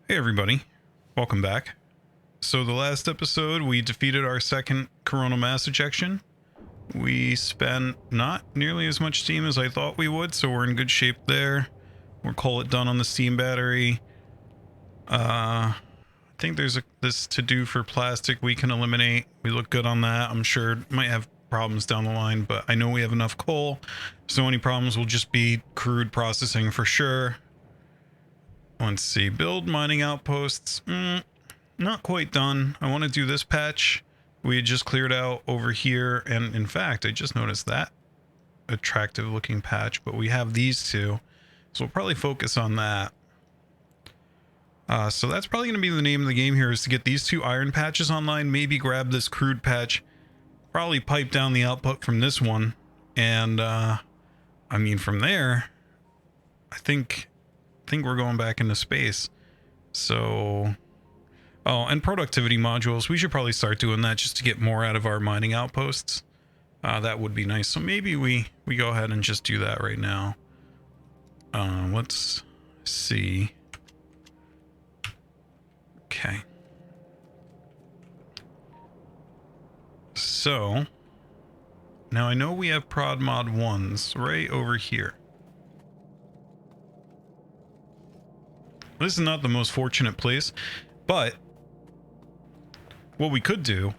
Hey everybody, welcome back. So the last episode we defeated our second coronal mass ejection. We spent not nearly as much steam as I thought we would, so we're in good shape there. We'll call it done on the steam battery. I think there's this to do for plastic we can eliminate. We look good on that. I'm sure it might have problems down the line, but I know we have enough coal, so any problems will just be crude processing for sure. Let's see, build mining outposts. Not quite done. I want to do this patch. We had just cleared out over here, and in fact, I just noticed that attractive looking patch, but we have these two, so we'll probably focus on that. So that's probably going to be the name of the game here, is to get these two iron patches online, maybe grab this crude patch, probably pipe down the output from this one, and I mean from there, I think we're going back into space. So, oh, and productivity modules, we should probably start doing that just to get more out of our mining outposts. That would be nice. So maybe we go ahead and just do that right now. Let's see. Okay. So now I know we have prod mod 1s right over here. This is not the most fortunate place, but what we could do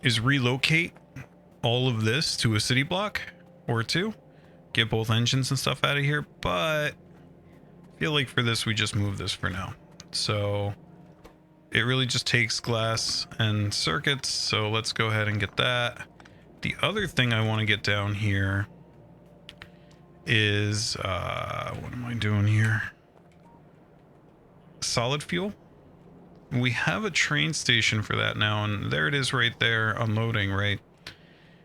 is relocate all of this to a city block or two, get both engines and stuff out of here, but I feel like for this we just move this for now. So it really just takes glass and circuits, so let's go ahead and get that. The other thing I want to get down here is what am I doing here? Solid fuel. We have a train station for that now, and there it is right there unloading, right?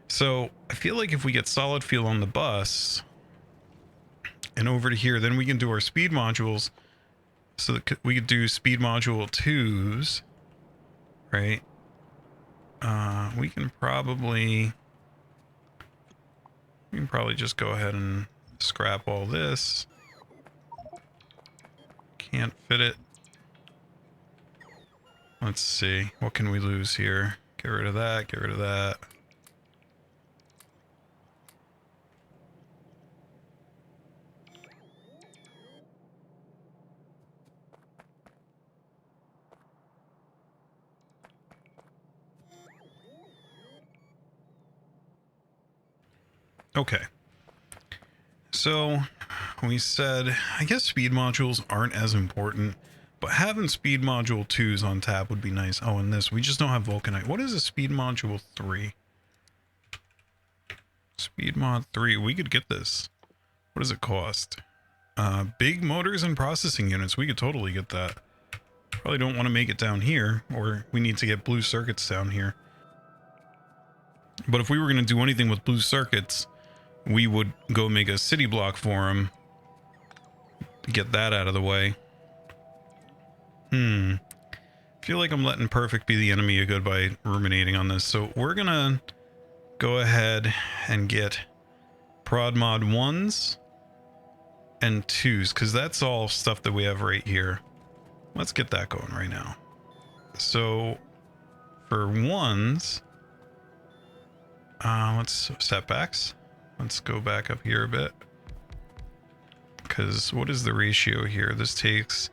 So I feel like if we get solid fuel on the bus and over to here, then we can do our speed modules. So that we could do speed module 2s, right? We can probably just go ahead and scrap all this. Can't fit it. Let's see, what can we lose here? Get rid of that, get rid of that. Okay. So we said, I guess speed modules aren't as important, but having speed module 2s on tap would be nice. Oh, and this, we just don't have vulcanite. What is a speed module 3? Speed mod 3, we could get this. What does it cost? Big motors and processing units, we could totally get that. Probably don't want to make it down here, or we need to get blue circuits down here. But if we were going to do anything with blue circuits, we would go make a city block for them. Get that out of the way. I feel like I'm letting perfect be the enemy of good by ruminating on this. So we're gonna go ahead and get prod mod 1s and 2s, because that's all stuff that we have right here. Let's get that going right now. So for 1s, let's setbacks. Let's go back up here a bit, because what is the ratio here? This takes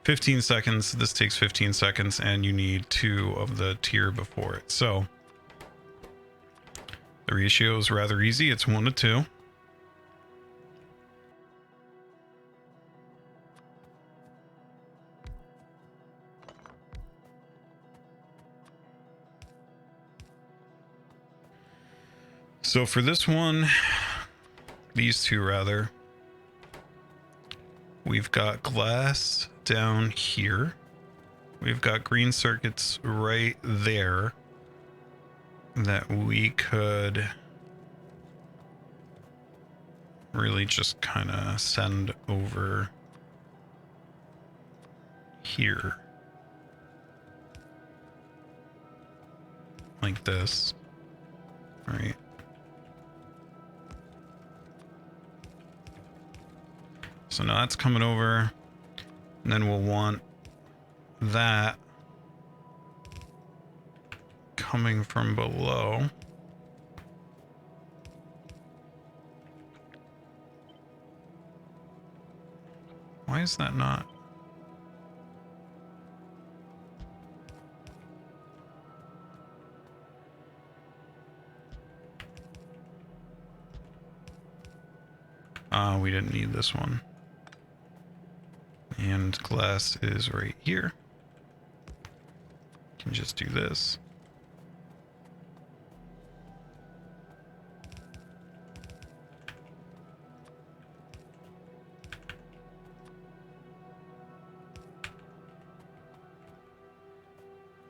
15 seconds, this takes 15 seconds, and you need 2 of the tier before it. So the ratio is rather easy. It's 1 to 2. So for this one, these two rather, we've got glass down here. We've got green circuits right there that we could really just kind of send over here. Like this. Right. So now that's coming over, and then we'll want that coming from below. Why is that not? We didn't need this one. And glass is right here. Can just do this.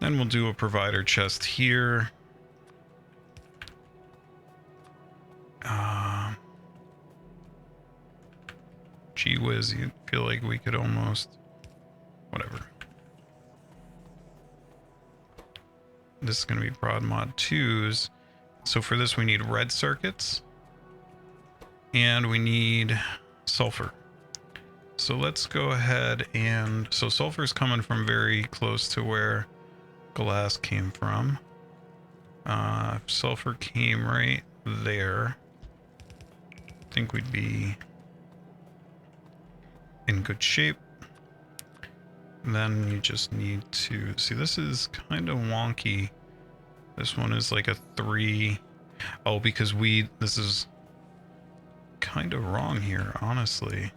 Then we'll do a provider chest here. Gee whiz, you feel like we could almost... Whatever. This is going to be prod mod 2s. So for this we need red circuits. And we need sulfur. So let's go ahead and... So sulfur is coming from very close to where glass came from. Sulfur came right there. I think we'd be in good shape. Then you just need to... See, this is kind of wonky. This one is like a 3. Oh, because this is kind of wrong here, honestly.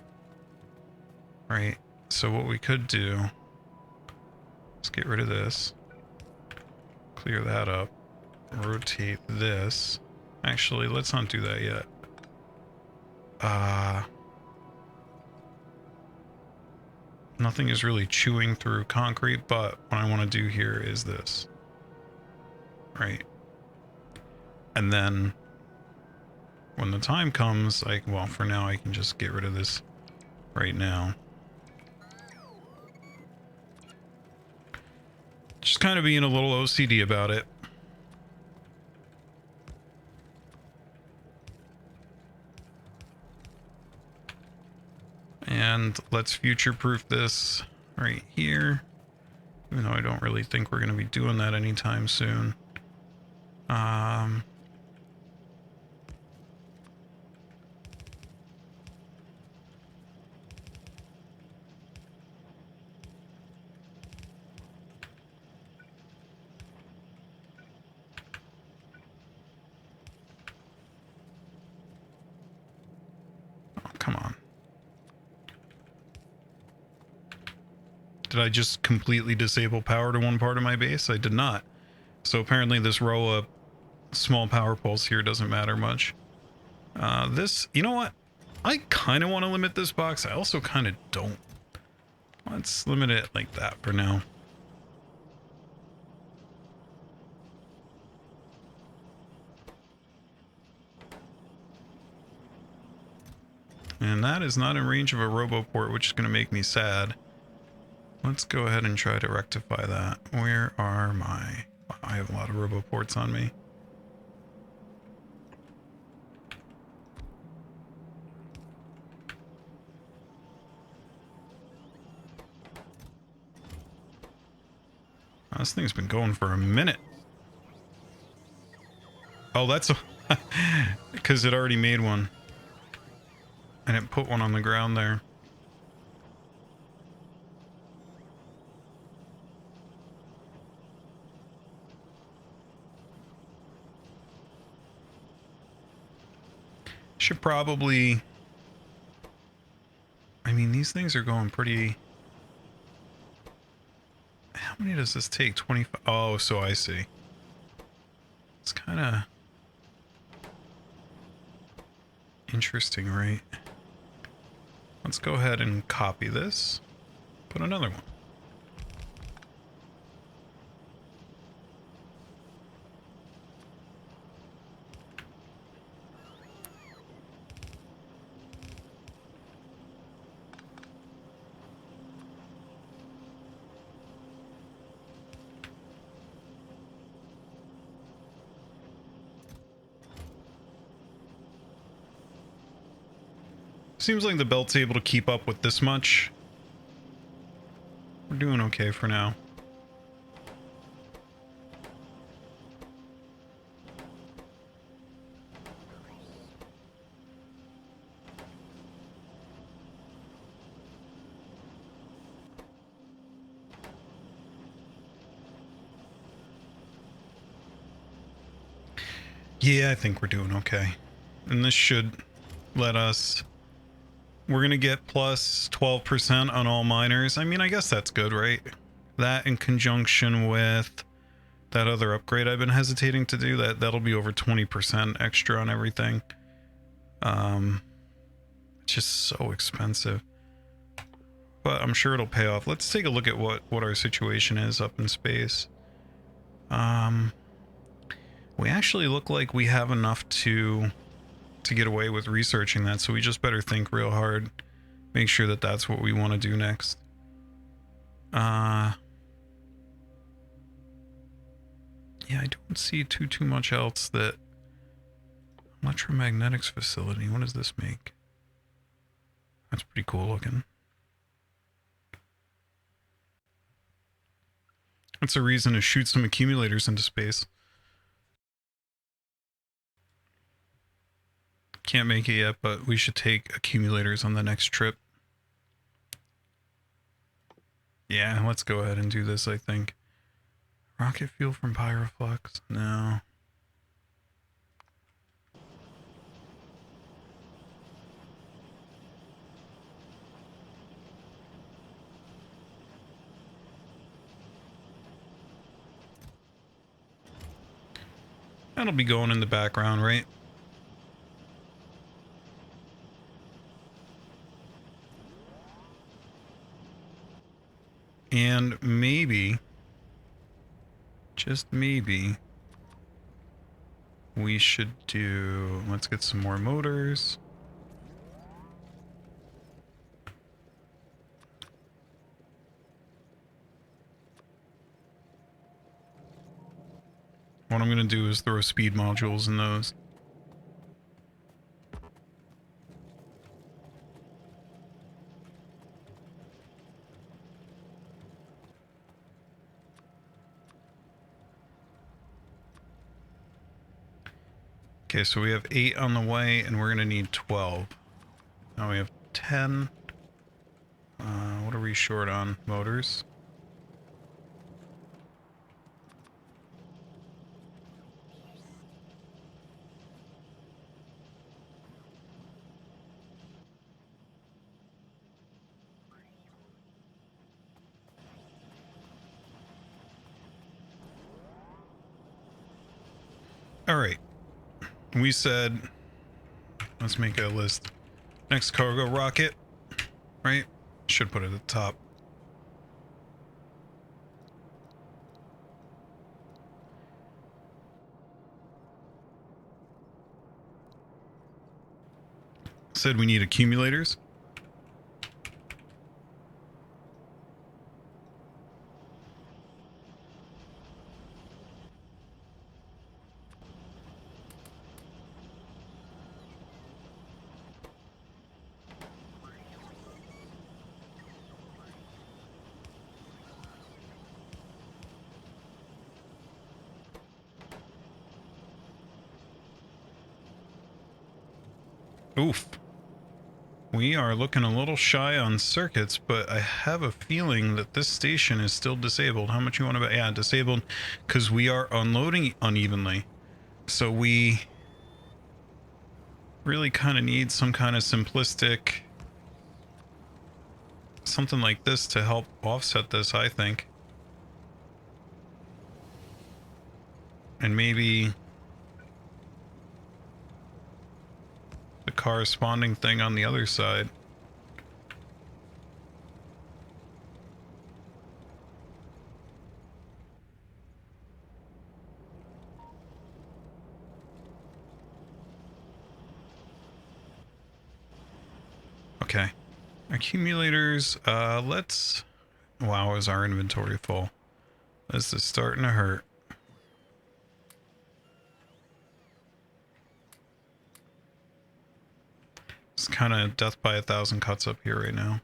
Right, so what we could do... Let's get rid of this. Clear that up. Rotate this. Actually, let's not do that yet. Nothing is really chewing through concrete, but what I want to do here is this. Right. And then when the time comes, well, for now I can just get rid of this right now. Just kind of being a little OCD about it. And let's future-proof this right here. Even though I don't really think we're going to be doing that anytime soon. Oh, come on. Did I just completely disable power to one part of my base? I did not. So apparently this row of small power poles here doesn't matter much. This, you know what? I kind of want to limit this box. I also kind of don't. Let's limit it like that for now. And that is not in range of a roboport, which is going to make me sad. Let's go ahead and try to rectify that. Where are my... I have a lot of roboports on me. This thing's been going for a minute. Oh, that's... because it already made one. And it put one on the ground there. Should probably... I mean, these things are going pretty... How many does this take? 25? Oh, so I see. It's kind of... interesting, right? Let's go ahead and copy this. Put another one. Seems like the belt's able to keep up with this much. We're doing okay for now. Yeah, I think we're doing okay. And this should let us... We're going to get plus 12% on all miners. I mean, I guess that's good, right? That in conjunction with that other upgrade I've been hesitating to do, that'll be over 20% extra on everything. It's just so expensive. But I'm sure it'll pay off. Let's take a look at what our situation is up in space. We actually look like we have enough to get away with researching that, so we just better think real hard. Make sure that that's what we want to do next. Yeah, I don't see too much else. That electromagnetics facility, what does this make? That's pretty cool looking. That's a reason to shoot some accumulators into space. Can't make it yet, but we should take accumulators on the next trip. Yeah, let's go ahead and do this, I think. Rocket fuel from Pyroflux? No. That'll be going in the background, right? And maybe, just maybe, we should do... Let's get some more motors. What I'm going to do is throw speed modules in those. Okay, so we have 8 on the way, and we're going to need 12. Now we have 10. What are we short on? Motors? Alright. We said... Let's make a list. Next cargo rocket. Right? Should put it at the top. Said we need accumulators. Oof. We are looking a little shy on circuits, but I have a feeling that this station is still disabled. How much you want to bet? Yeah, disabled because we are unloading unevenly. So we really kind of need some kind of simplistic... something like this to help offset this, I think. And maybe... the corresponding thing on the other side. Okay. Accumulators, let's... Wow, is our inventory full? This is starting to hurt. It's kind of death by 1,000 cuts up here right now.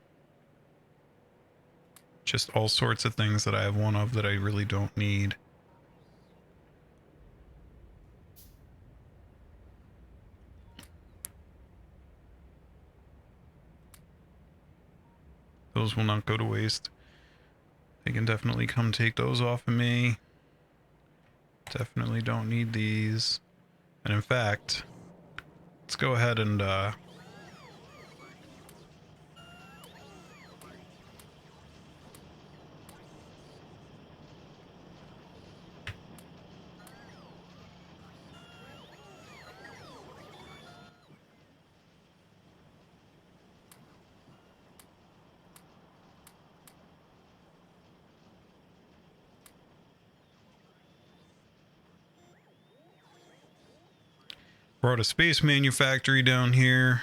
Just all sorts of things that I have one of that I really don't need. Those will not go to waste. They can definitely come take those off of me. Definitely don't need these. And in fact, let's go ahead and brought a space manufactory down here.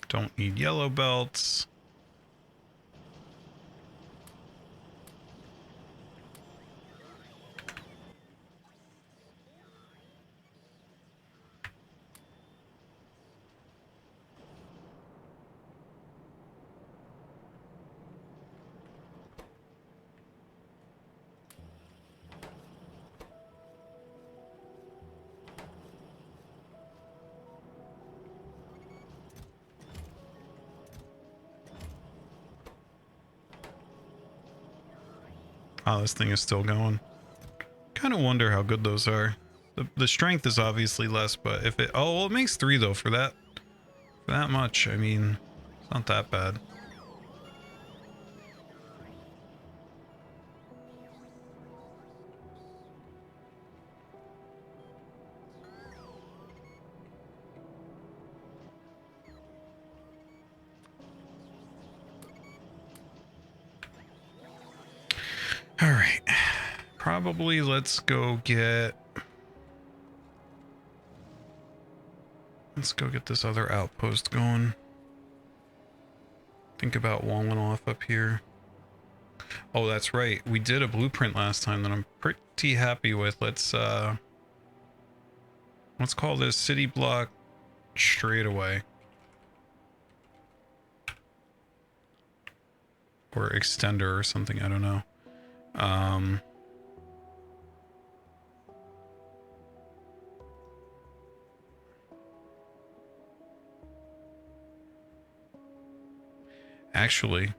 Don't need yellow belts. Oh, this thing is still going. Kind of wonder how good those are. The strength is obviously less, but if it... Oh, well, it makes 3 though for that much. I mean, it's not that bad. All right. Probably let's go get... Let's go get this other outpost going. Think about walling off up here. Oh, that's right. We did a blueprint last time that I'm pretty happy with. Let's call this city block straightaway. Or extender or something, I don't know. Actually,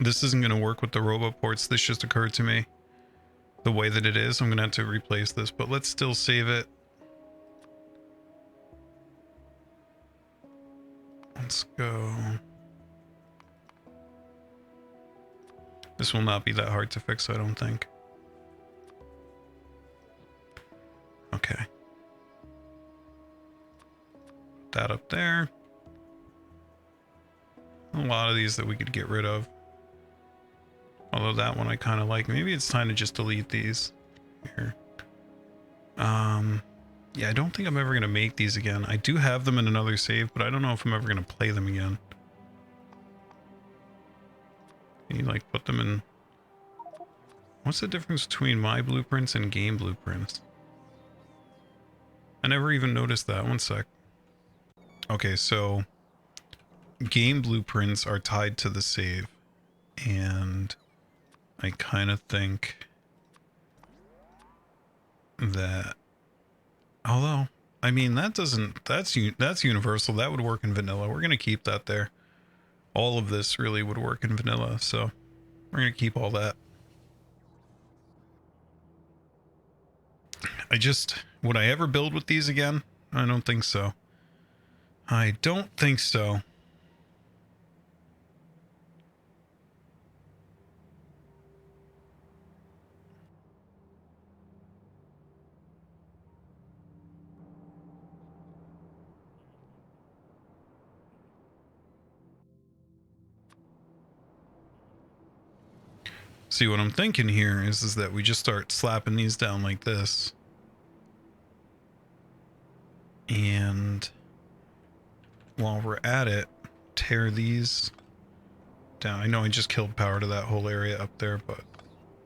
this isn't going to work with the roboports. This just occurred to me. The way that it is, I'm going to have to replace this, but let's still save it. Let's go. This will not be that hard to fix, I don't think. Okay. Put that up there. A lot of these that we could get rid of. Although that one I kind of like. Maybe it's time to just delete these. Here. Yeah, I don't think I'm ever going to make these again. I do have them in another save, but I don't know if I'm ever going to play them again. Can you like put them in... What's the difference between my blueprints and game blueprints? I never even noticed that. One sec. Okay, so game blueprints are tied to the save, and I kind of think that, although I mean that's universal. That would work in vanilla. We're gonna keep that there. All of this really would work in vanilla, so we're gonna keep all that. Would I ever build with these again? I don't think so. I don't think so. See, what I'm thinking here is that we just start slapping these down like this. And while we're at it, tear these down. I know I just killed power to that whole area up there, but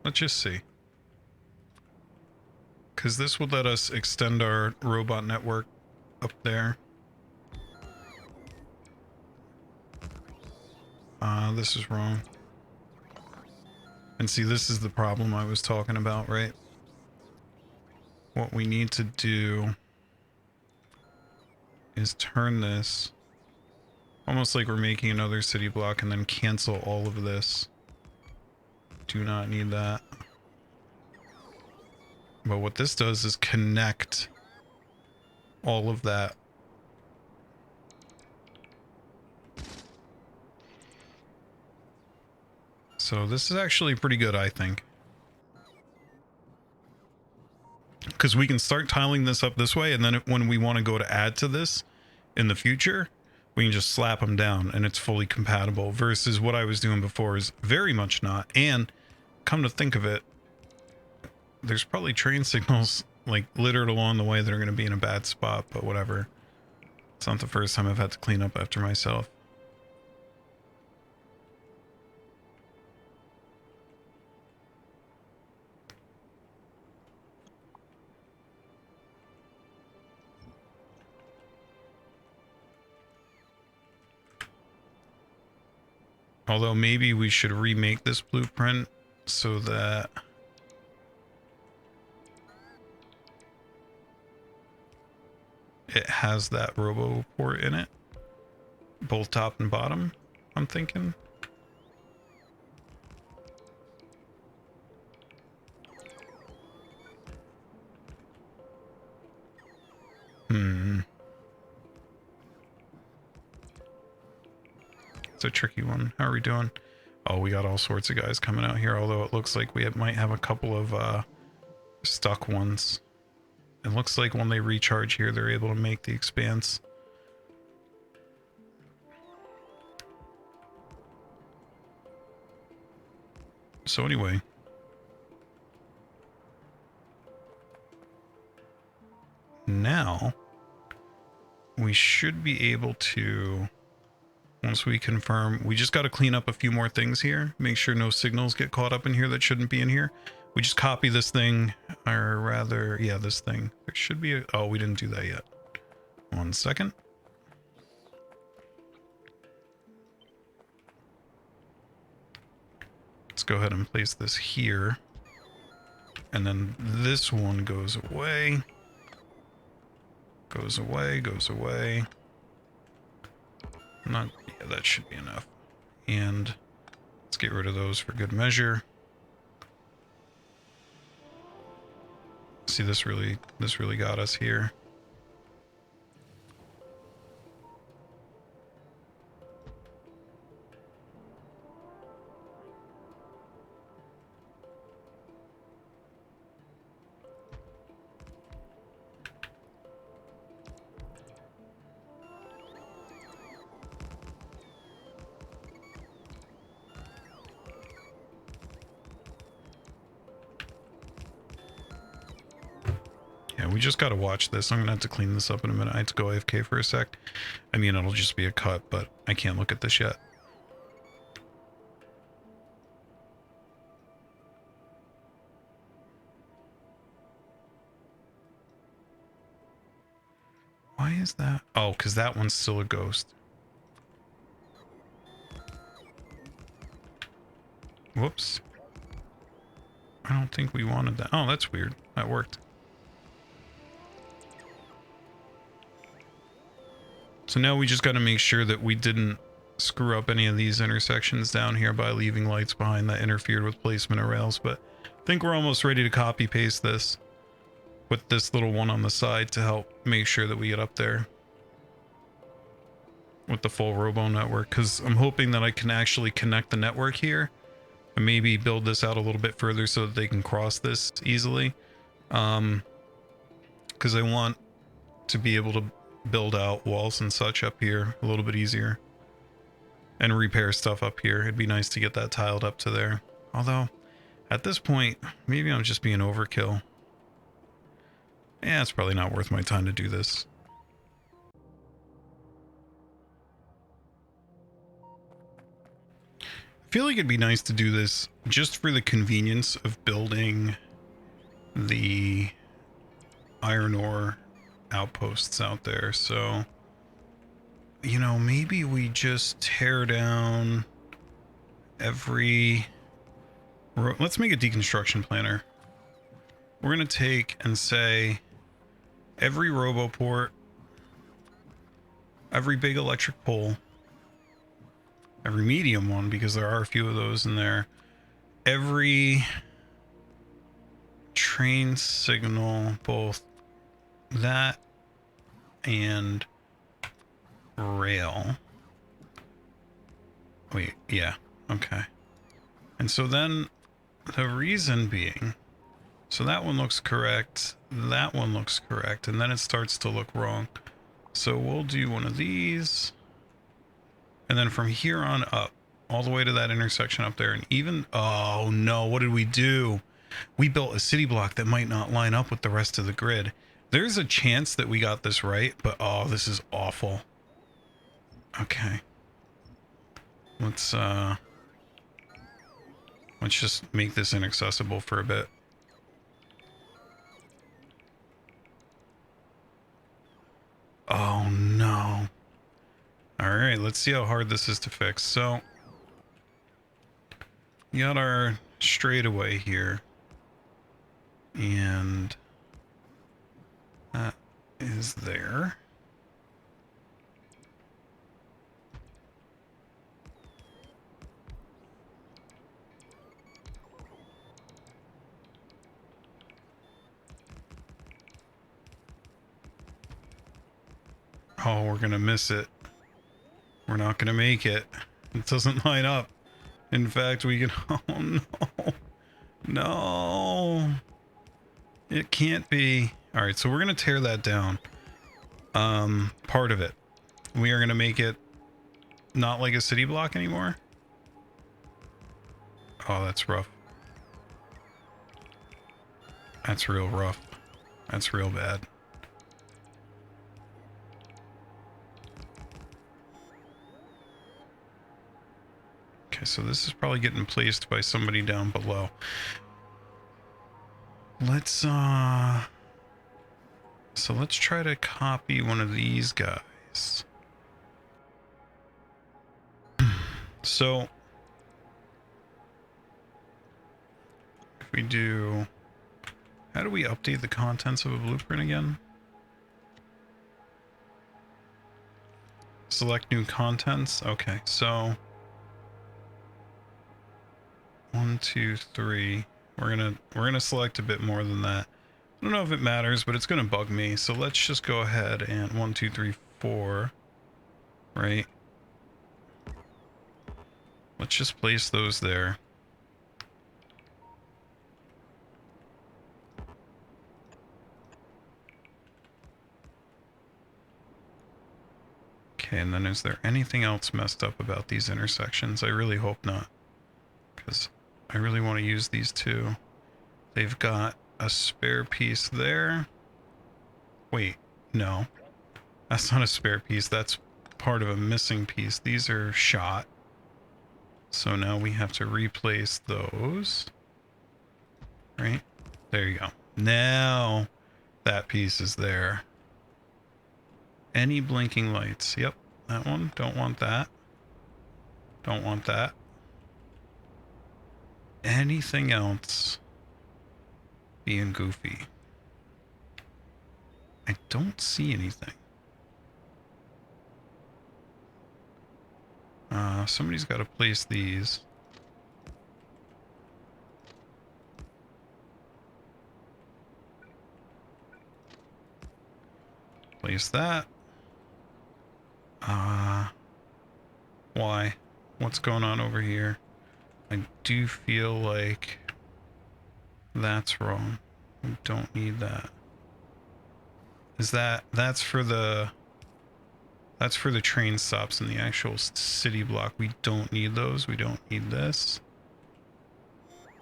let's just see. Because this would let us extend our robot network up there. This is wrong. And see, this is the problem I was talking about, right? What we need to do is turn this almost like we're making another city block and then cancel all of this. Do not need that. But what this does is connect all of that. So this is actually pretty good, I think. Because we can start tiling this up this way, and then when we want to go to add to this in the future, we can just slap them down and it's fully compatible, versus what I was doing before is very much not. And come to think of it, there's probably train signals like littered along the way that are going to be in a bad spot, but whatever. It's not the first time I've had to clean up after myself. Although maybe we should remake this blueprint so that it has that robo port in it, both top and bottom, I'm thinking. It's a tricky one. How are we doing? Oh, we got all sorts of guys coming out here, although it looks like we might have a couple of stuck ones. It looks like when they recharge here, they're able to make the expanse. So anyway, now we should be able to, once we confirm, we just got to clean up a few more things here, make sure no signals get caught up in here that shouldn't be in here. We just copy this thing, or rather, yeah, this thing. There should be a, oh, we didn't do that yet. 1 second. Let's go ahead and place this here. And then this one goes away. Goes away, goes away. Not, yeah, that should be enough. And let's get rid of those for good measure. See, this really got us here. We just got to watch this. I'm going to have to clean this up in a minute. I have to go AFK for a sec. I mean, it'll just be a cut, but I can't look at this yet. Why is that? Oh, because that one's still a ghost. Whoops. I don't think we wanted that. Oh, that's weird. That worked. So now we just got to make sure that we didn't screw up any of these intersections down here by leaving lights behind that interfered with placement of rails. But I think we're almost ready to copy paste this with this little one on the side to help make sure that we get up there with the full robo network, because I'm hoping that I can actually connect the network here and maybe build this out a little bit further so that they can cross this easily. Because I want to be able to build out walls and such up here a little bit easier and repair stuff up here. It'd be nice to get that tiled up to there. Although at this point, maybe I'm just being overkill. Yeah, it's probably not worth my time to do this. I feel like it'd be nice to do this just for the convenience of building the iron ore outposts out there. So, you know, maybe we just tear down every... Let's make a deconstruction planner. We're going to take and say every roboport, every big electric pole, every medium one, because there are a few of those in there, every train signal, both that and rail. Wait, yeah, okay. And so then the reason being, so that one looks correct, that one looks correct, and then it starts to look wrong. So we'll do one of these, and then from here on up, all the way to that intersection up there, and even, oh no, what did we do? We built a city block that might not line up with the rest of the grid. There's a chance that we got this right, but oh, this is awful. Okay. Let's just make this inaccessible for a bit. Oh no. Alright, let's see how hard this is to fix. So, we got our straightaway here. And that is there. Oh, we're gonna miss it. We're not gonna make it. It doesn't line up. In fact, we can... Oh no. No. It can't be. Alright, so we're gonna tear that down. Part of it. We are gonna make it not like a city block anymore. Oh, that's rough. That's real rough. That's real bad. Okay, so this is probably getting placed by somebody down below. Let's so let's try to copy one of these guys. So if we do, how do we update the contents of a blueprint again? Select new contents. Okay, so 1, 2, 3. We're gonna select a bit more than that. I don't know if it matters, but it's gonna bug me. So let's just go ahead and 1, 2, 3, 4. Right. Let's just place those there. Okay, and then is there anything else messed up about these intersections? I really hope not, because I really want to use these two. They've got a spare piece there. Wait, no. That's not a spare piece. That's part of a missing piece. These are shot. So now we have to replace those. Right? There you go. Now that piece is there. Any blinking lights? Yep, that one. Don't want that. Don't want that. Anything else being goofy? I don't see anything. Somebody's got to place these. Place that. Why? What's going on over here? I do feel like that's wrong. We don't need that. Is that's for the train stops in the actual city block. We don't need those. We don't need this.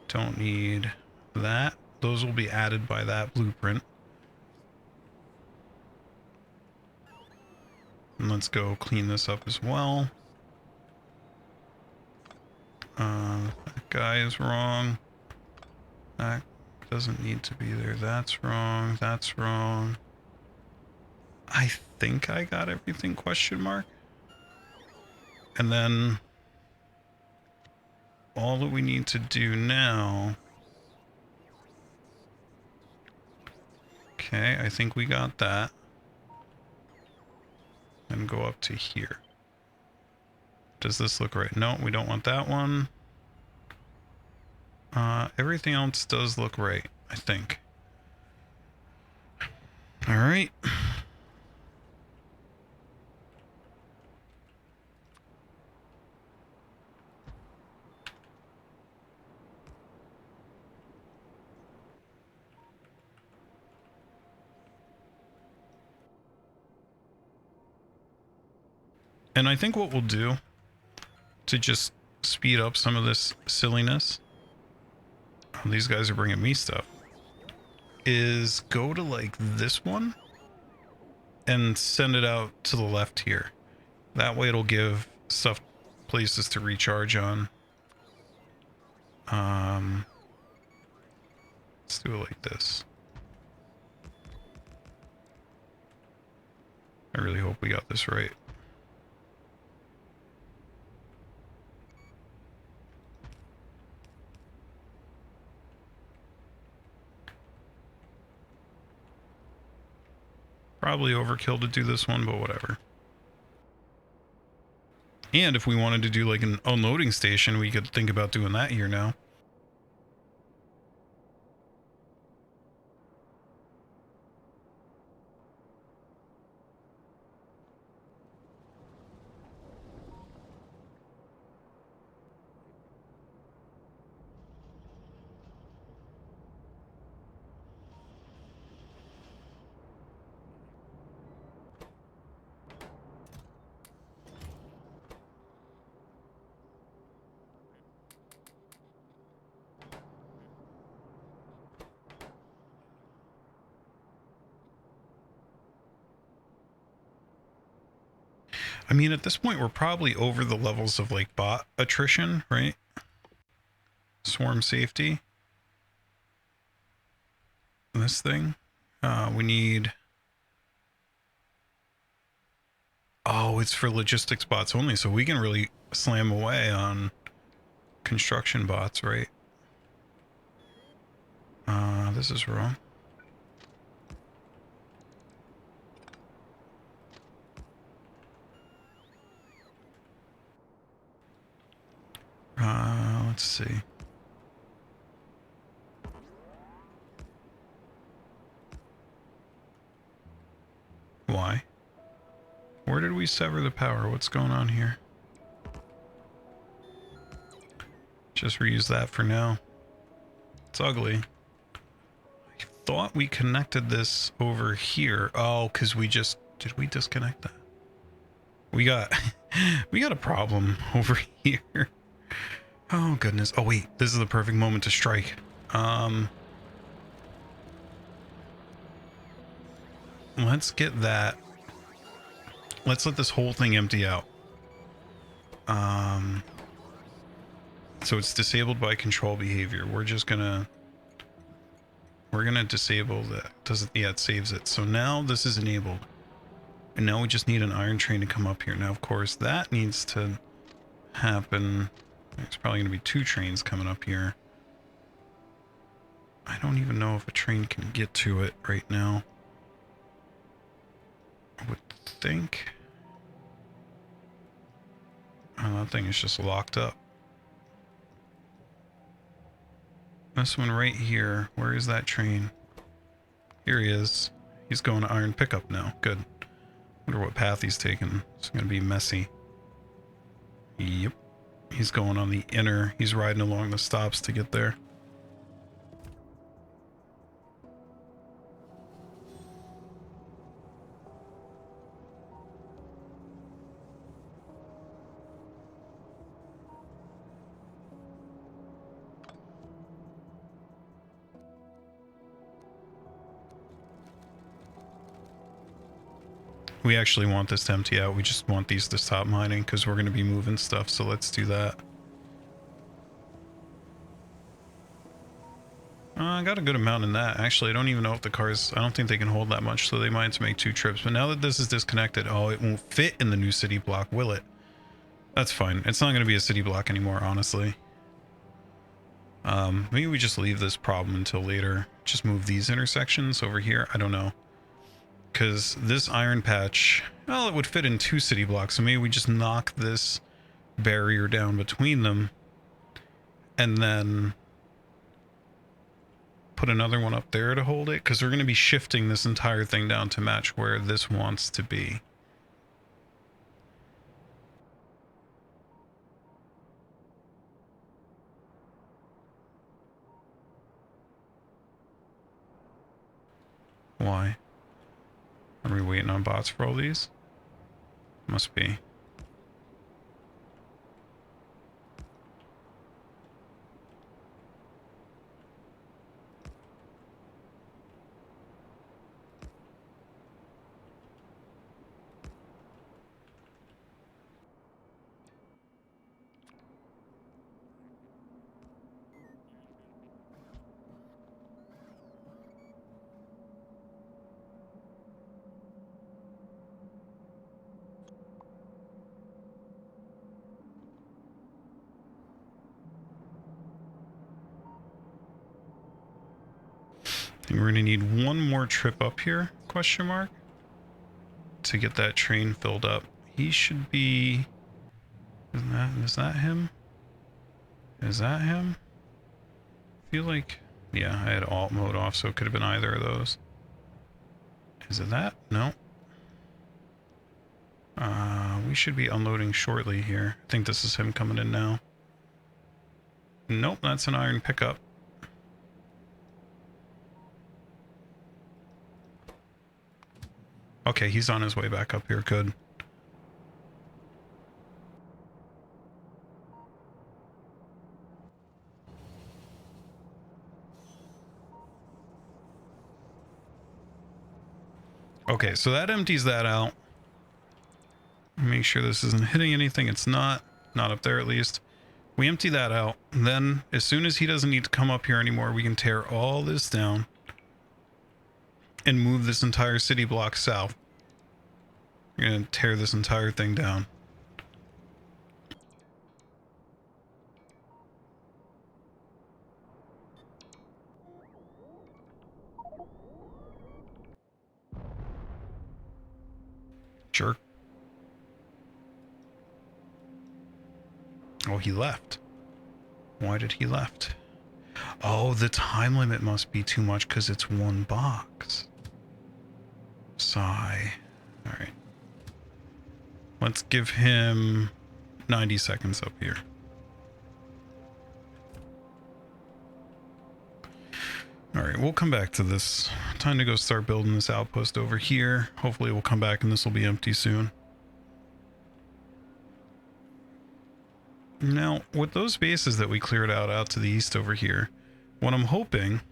Don't need that. Those will be added by that blueprint. And let's go clean this up as well. That guy is wrong. That doesn't need to be there. That's wrong. That's wrong. I think I got everything, question mark. And then all that we need to do now... Okay, I think we got that. And go up to here. Does this look right? No, we don't want that one. Everything else does look right, I think. All right. And I think what we'll do to just speed up some of this silliness, these guys are bringing me stuff, is go to like this one and send it out to the left here. That way it'll give stuff places to recharge on. Let's do it like this. I really hope we got this right. Probably overkill to do this one, but whatever. And if we wanted to do like an unloading station, we could think about doing that here now. I mean, at this point, we're probably over the levels of like bot attrition, right? Swarm safety. This thing. We need... Oh, it's for logistics bots only, so we can really slam away on construction bots, right? This is wrong. Let's see. Why? Where did we sever the power? What's going on here? Just reuse that for now. It's ugly. I thought we connected this over here. Oh, because we just... Did we disconnect that? We got... we got a problem over here. Oh, goodness. Oh, wait. This is the perfect moment to strike. Let's get that. Let's let this whole thing empty out. So it's disabled by control behavior. We're just gonna... We're gonna disable that. Doesn't... Yeah, it saves it. So now this is enabled. And now we just need an iron train to come up here. Now, of course, that needs to happen... There's probably going to be 2 trains coming up here. I don't even know if a train can get to it right now. I would think... Oh, that thing is just locked up. This one right here. Where is that train? Here he is. He's going to iron pickup now. Good. Wonder what path he's taking. It's going to be messy. Yep. He's going on the inner. He's riding along the stops to get there. We actually want this to empty out. We just want these to stop mining because we're going to be moving stuff. So let's do that. I got a good amount in that. Actually, I don't even know if the cars... I don't think they can hold that much. So they might have to make 2 trips. But now that this is disconnected... Oh, it won't fit in the new city block, will it? That's fine. It's not going to be a city block anymore, honestly. Maybe we just leave this problem until later. Just move these intersections over here. I don't know. Because this iron patch, well, it would fit in 2 city blocks. So maybe we just knock this barrier down between them. And then put another one up there to hold it. Because we're going to be shifting this entire thing down to match where this wants to be. Why? Are we waiting on bots for all these? Must be. I think we're gonna need one more trip up here, question mark, to get that train filled up. He should be... Is that him? Is that him? I feel like... Yeah, I had alt mode off, so it could have been either of those. Is it that? No. We should be unloading shortly here. I think this is him coming in now. Nope, that's an iron pickup. Okay, he's on his way back up here. Good. Okay, so that empties that out. Make sure this isn't hitting anything. It's not. Not up there, at least. We empty that out. Then, as soon as he doesn't need to come up here anymore, we can tear all this down and move this entire city block south. We're going to tear this entire thing down. Jerk. Oh, he left. Why did he left? Oh, the time limit must be too much because it's one box. Sigh. All right. Let's give him 90 seconds up here. All right, we'll come back to this. Time to go start building this outpost over here. Hopefully we'll come back and this will be empty soon. Now, with those bases that we cleared out to the east over here, what I'm hoping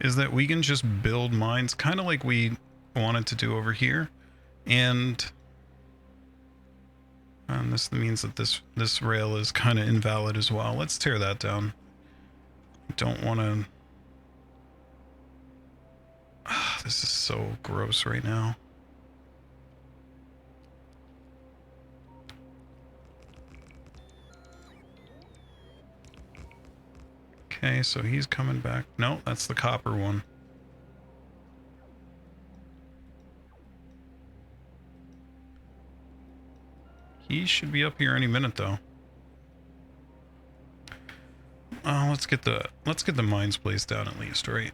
is that we can just build mines kind of like we wanted to do over here. And this means that this rail is kind of invalid as well. Let's tear that down. Don't want to... This is so gross right now. Okay, so he's coming back. No, that's the copper one. He should be up here any minute though. Let's get the mines placed down at least, right?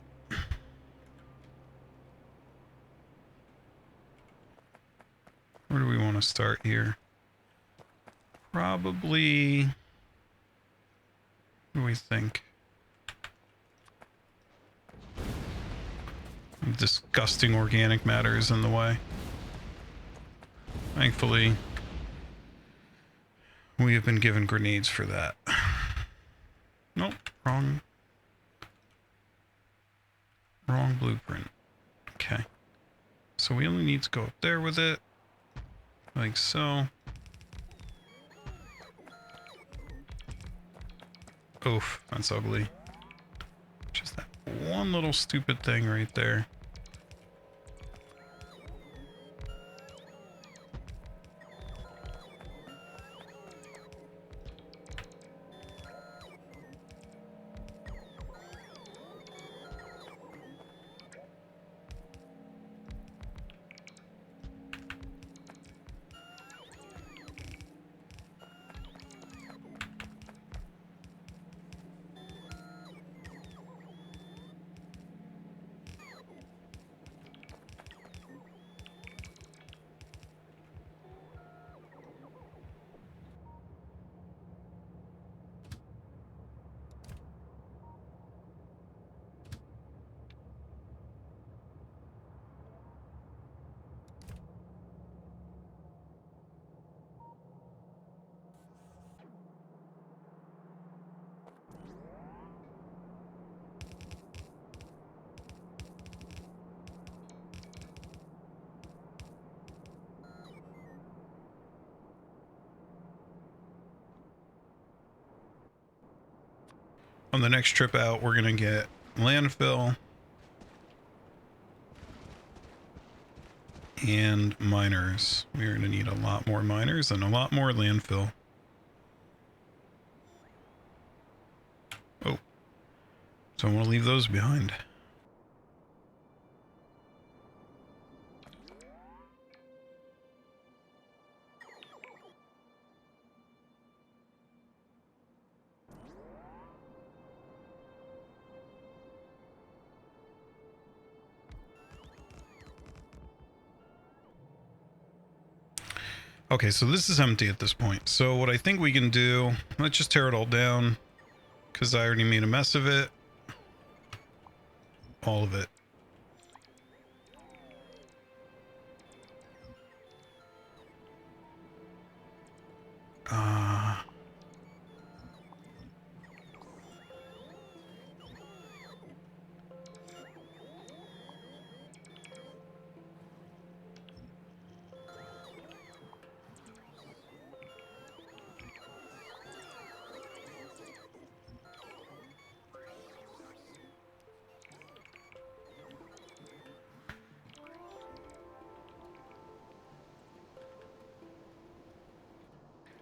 Where do we want to start here? Probably... What do we think? Disgusting organic matter is in the way. Thankfully, we have been given grenades for that. Nope, wrong blueprint. Okay. So we only need to go up there with it. Like so. Oof, that's ugly. Just that one little stupid thing right there. on the next trip out, we're going to get landfill and miners. We're going to need a lot more miners and a lot more landfill. Oh, so I'm going to leave those behind. Okay, so this is empty at this point. So what I think we can do, let's just tear it all down because I already made a mess of it. All of it.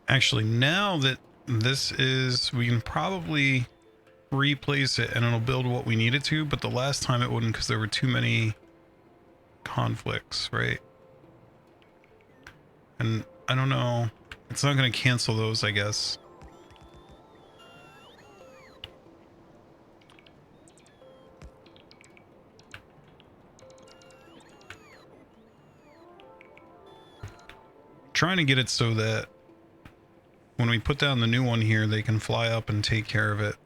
Actually, now that this is, we can probably replace it and it'll build what we need it to, but the last time it wouldn't because there were too many conflicts, right? And I don't know, it's not going to cancel those, I guess. Trying to get it so that when we put down the new one here, they can fly up and take care of it.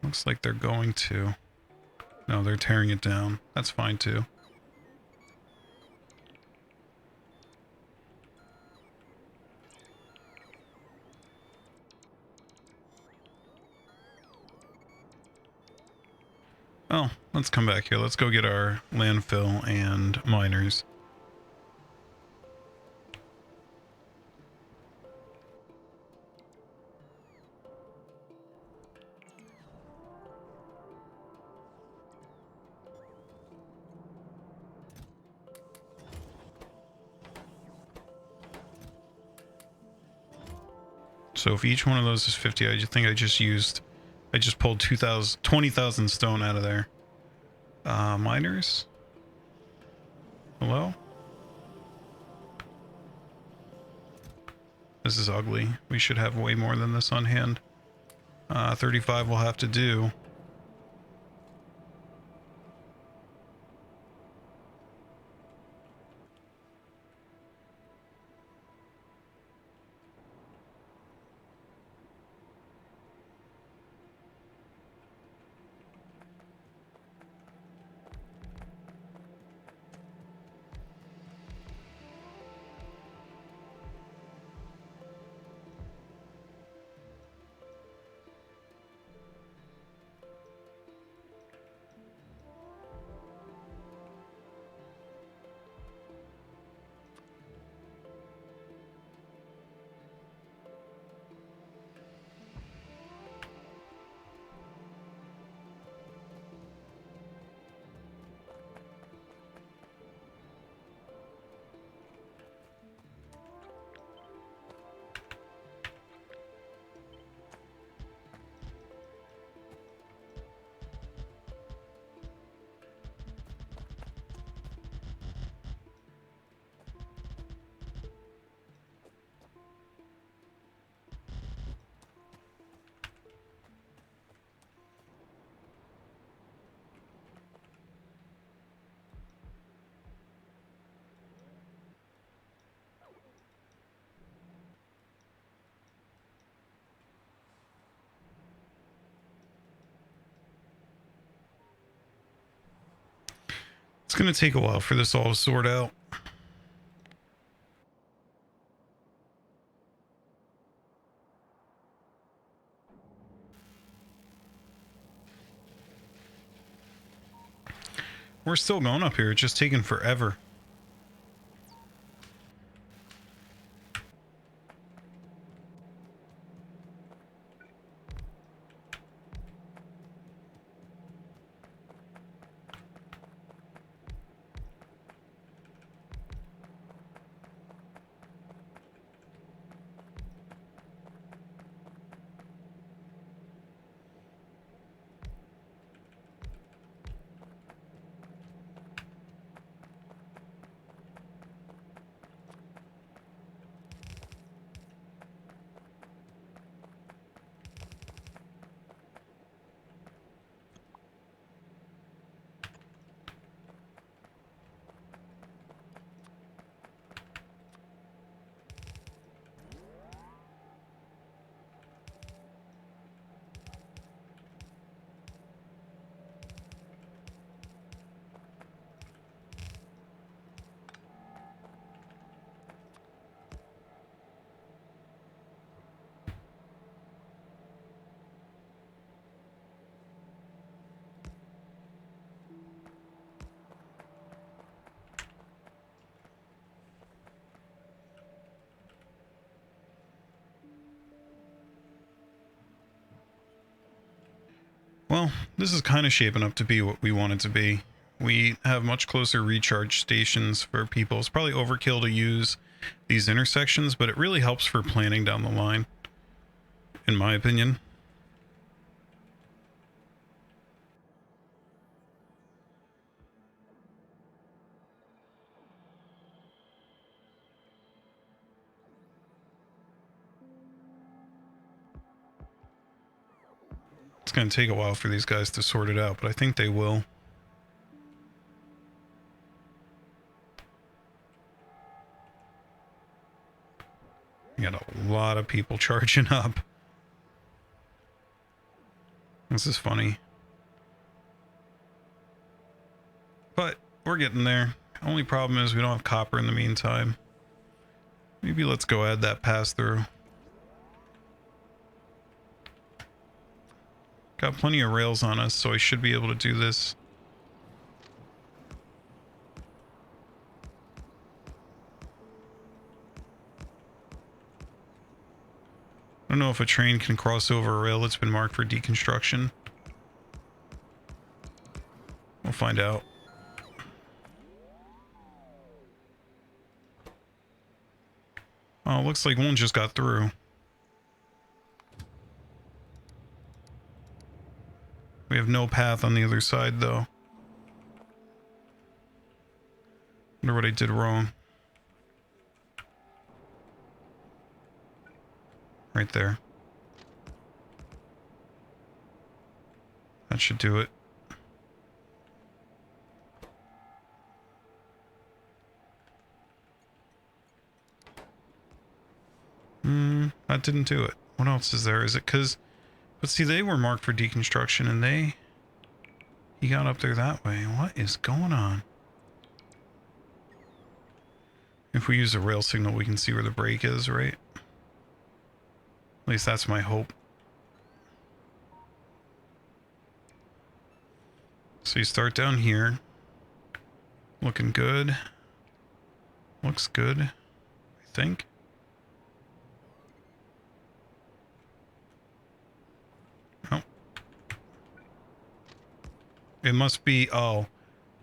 Looks like they're going to. No, they're tearing it down. That's fine too. Oh, let's come back here. Let's go get our landfill and miners. So if each one of those is 50, I think I just pulled 20,000 stone out of there. Miners? Hello? This is ugly. We should have way more than this on hand. 35 will have to do. It's going to take a while for this all to sort out. We're still going up here. It's just taking forever. Well, this is kind of shaping up to be what we want it to be. We have much closer recharge stations for people. It's probably overkill to use these intersections, but it really helps for planning down the line, in my opinion. It's going to take a while for these guys to sort it out, but I think they will. We got a lot of people charging up. This is funny. But we're getting there. Only problem is we don't have copper in the meantime. Maybe let's go add that pass through. Got plenty of rails on us, so I should be able to do this. I don't know if a train can cross over a rail that's been marked for deconstruction. We'll find out. Oh, looks like one just got through. We have no path on the other side, though. Wonder what I did wrong. Right there. That should do it. That didn't do it. What else is there? Is it because... But see, they were marked for deconstruction and he got up there that way. What is going on? If we use a rail signal, we can see where the break is, right? At least that's my hope. So you start down here. Looking good. Looks good, I think. Oh. It must be, oh,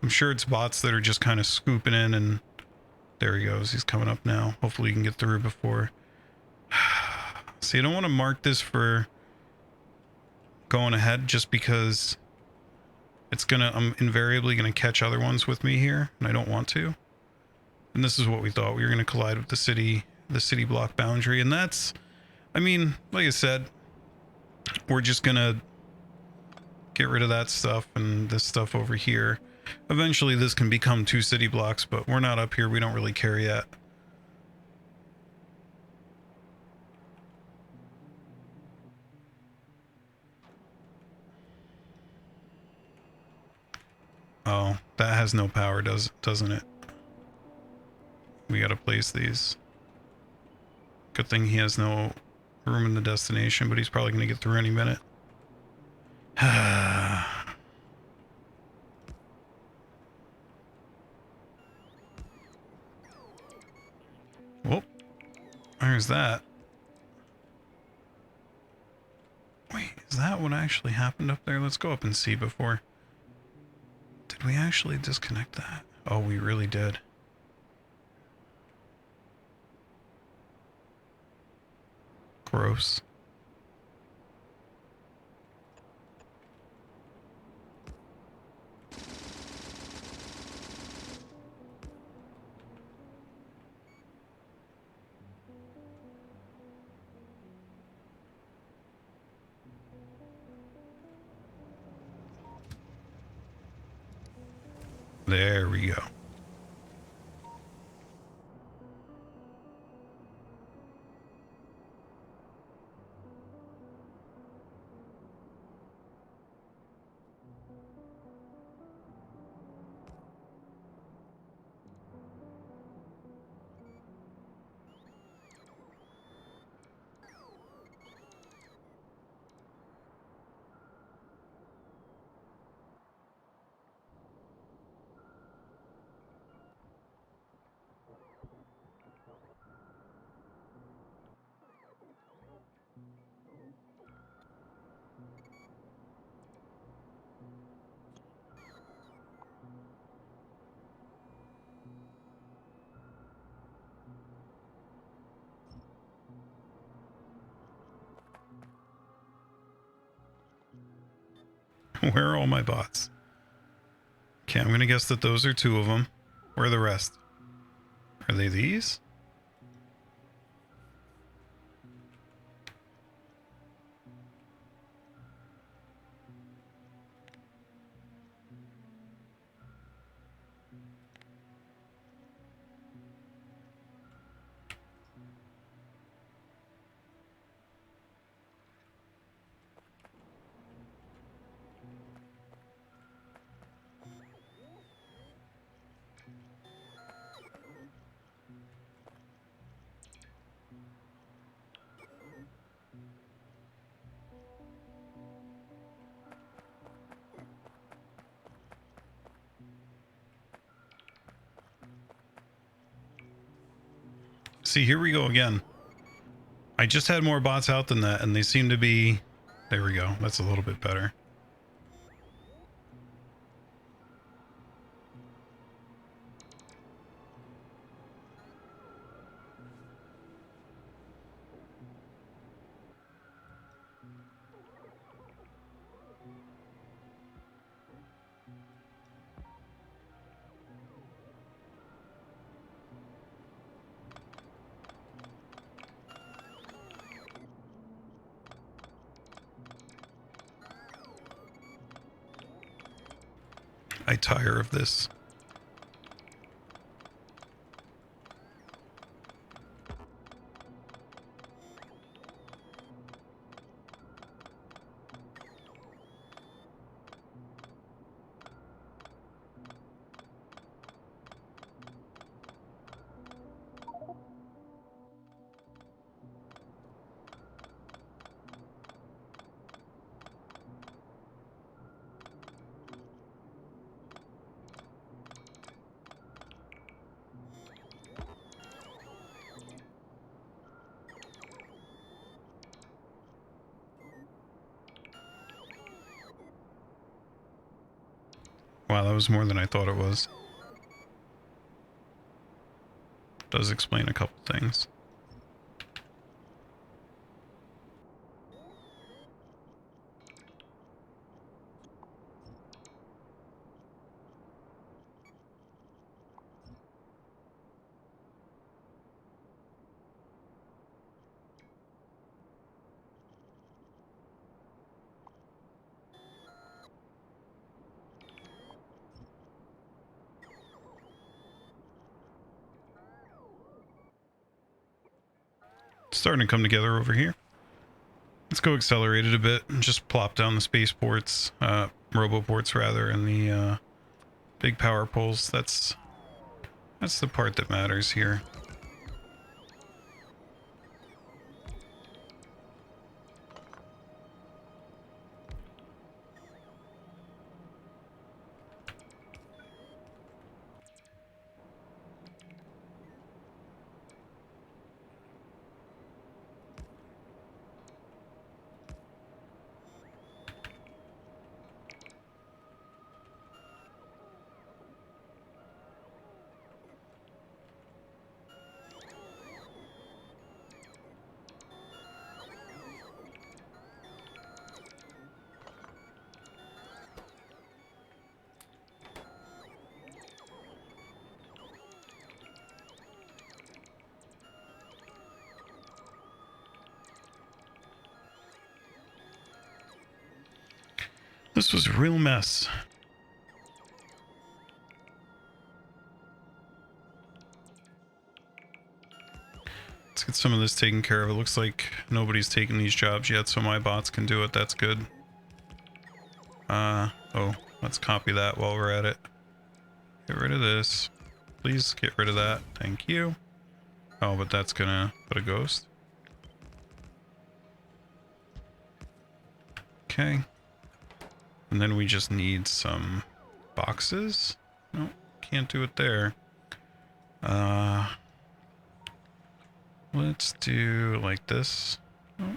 I'm sure it's bots that are just kind of scooping in, and there he goes. He's coming up now. Hopefully he can get through before. See, I don't want to mark this for going ahead just because I'm invariably gonna catch other ones with me here, and I don't want to. And this is what we thought. We were gonna collide with the city block boundary, and that's, I mean, like I said, we're just gonna get rid of that stuff and this stuff over here. Eventually this can become 2 city blocks, but we're not up here. We don't really care yet. Oh, that has no power, doesn't it? We gotta place these. Good thing he has no room in the destination, but he's probably gonna get through any minute. Well, there's that. Wait, is that what actually happened up there? Let's go up and see before. Did we actually disconnect that? Oh, we really did. Gross. There we go. Where are all my bots? Okay, I'm going to guess that those are 2 of them. Where are the rest? Are they these? See, here we go again. I just had more bots out than that, and they seem to be... There we go. That's a little bit better. I tire of this. Wow, that was more than I thought it was. Does explain a couple things. Starting to come together over here. Let's go accelerate it a bit and just plop down the spaceports, roboports rather, and the big power poles. That's the part that matters here. This was a real mess. Let's get some of this taken care of. It looks like nobody's taken these jobs yet, so my bots can do it. That's good. Oh, let's copy that while we're at it. Get rid of this. Please get rid of that. Thank you. Oh, but that's gonna put a ghost. Okay. And then we just need some boxes. Nope, can't do it there. Let's do like this. Oh.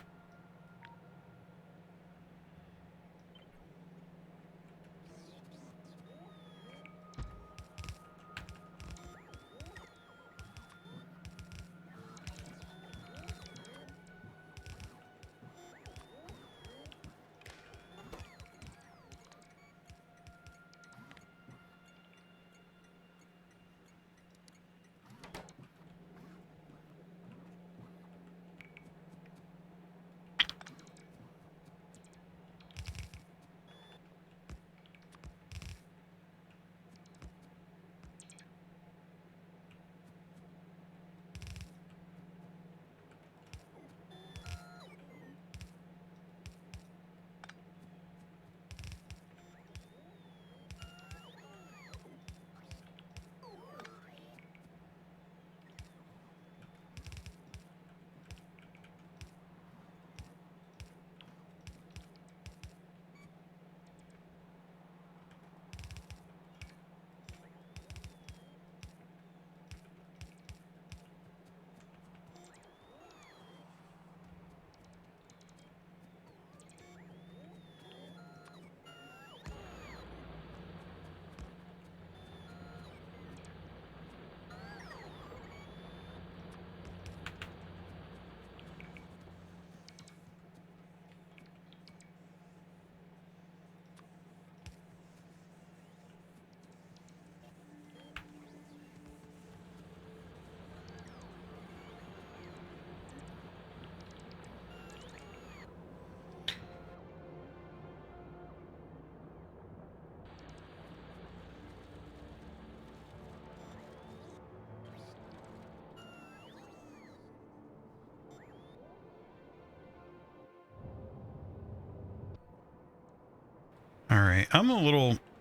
Alright,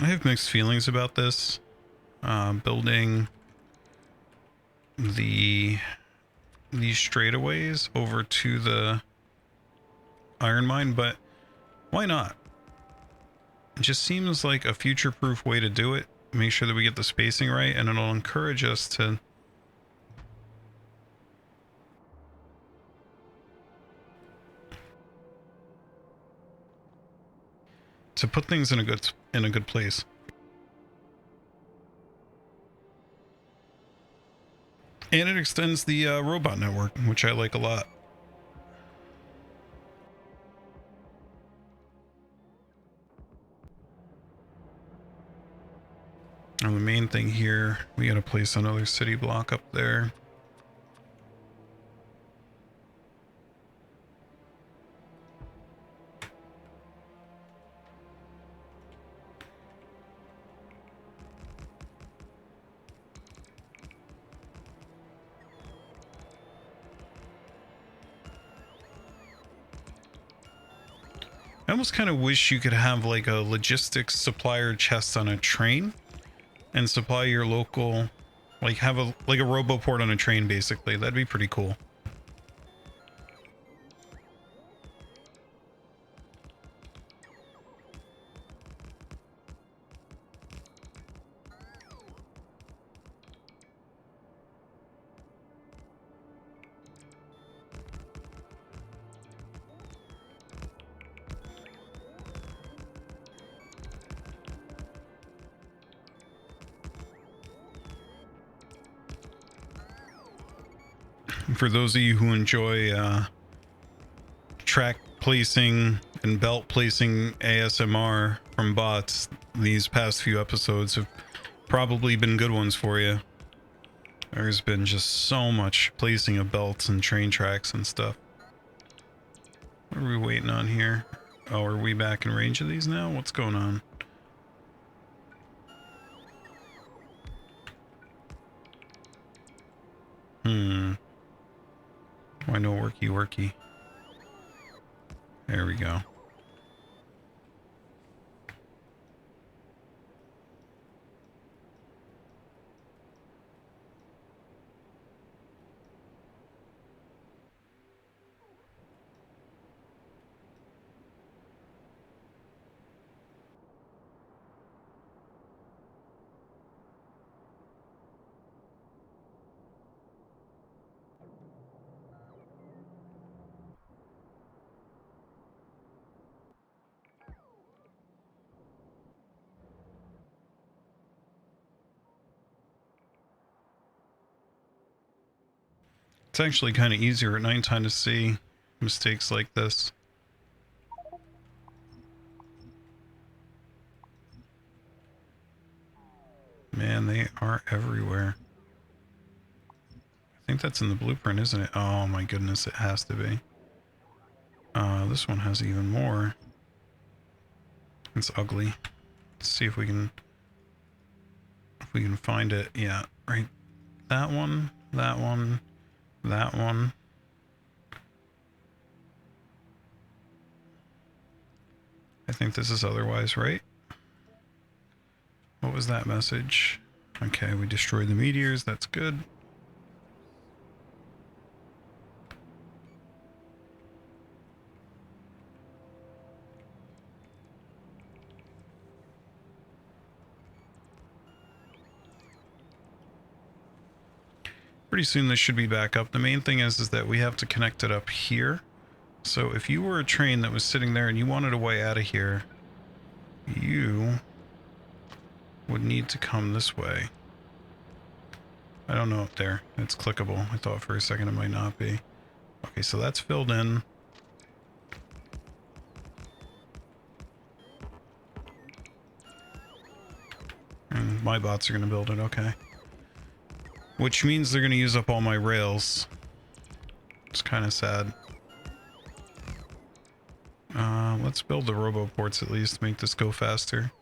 I have mixed feelings about this. Building these straightaways over to the iron mine, but why not? It just seems like a future-proof way to do it. Make sure that we get the spacing right, and it'll encourage us to put things in a good place. And it extends the robot network, which I like a lot. And the main thing here, we gotta place another city block up there. I almost kind of wish you could have like a logistics supplier chest on a train and supply your local, like have a roboport on a train basically. That'd be pretty cool. For those of you who enjoy track placing and belt placing ASMR from bots, these past few episodes have probably been good ones for you. There's been just so much placing of belts and train tracks and stuff. What are we waiting on here? Oh, are we back in range of these now? What's going on? Why no worky? There we go. It's actually kind of easier at nighttime to see mistakes like this. Man, they are everywhere. I think that's in the blueprint, isn't it? Oh my goodness, it has to be. This one has even more. It's ugly. Let's see if we can find it. Yeah, right. That one, that one, that one. I think this is otherwise right. What was that message? Okay, we destroyed the meteors. That's good. Pretty soon this should be back up. The main thing is that we have to connect it up here. So if you were a train that was sitting there and you wanted a way out of here, you would need to come this way. I don't know up there. It's clickable. I thought for a second it might not be. Okay, so that's filled in. And my bots are going to build it. Okay. Which means they're going to use up all my rails. It's kind of sad. Let's build the roboports at least to make this go faster.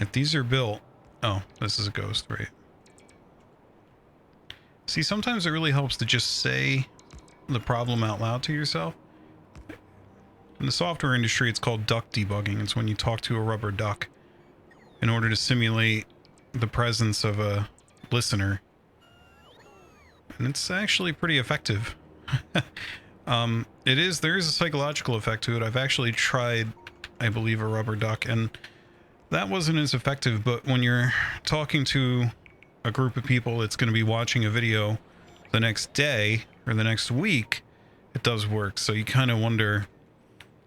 If these are built... Oh, this is a ghost, right? See, sometimes it really helps to just say the problem out loud to yourself. In the software industry, it's called duck debugging. It's when you talk to a rubber duck in order to simulate the presence of a listener. And it's actually pretty effective. There is a psychological effect to it. I've actually tried, I believe, a rubber duck, and that wasn't as effective, but when you're talking to a group of people that's going to be watching a video the next day or the next week, it does work. So you kind of wonder,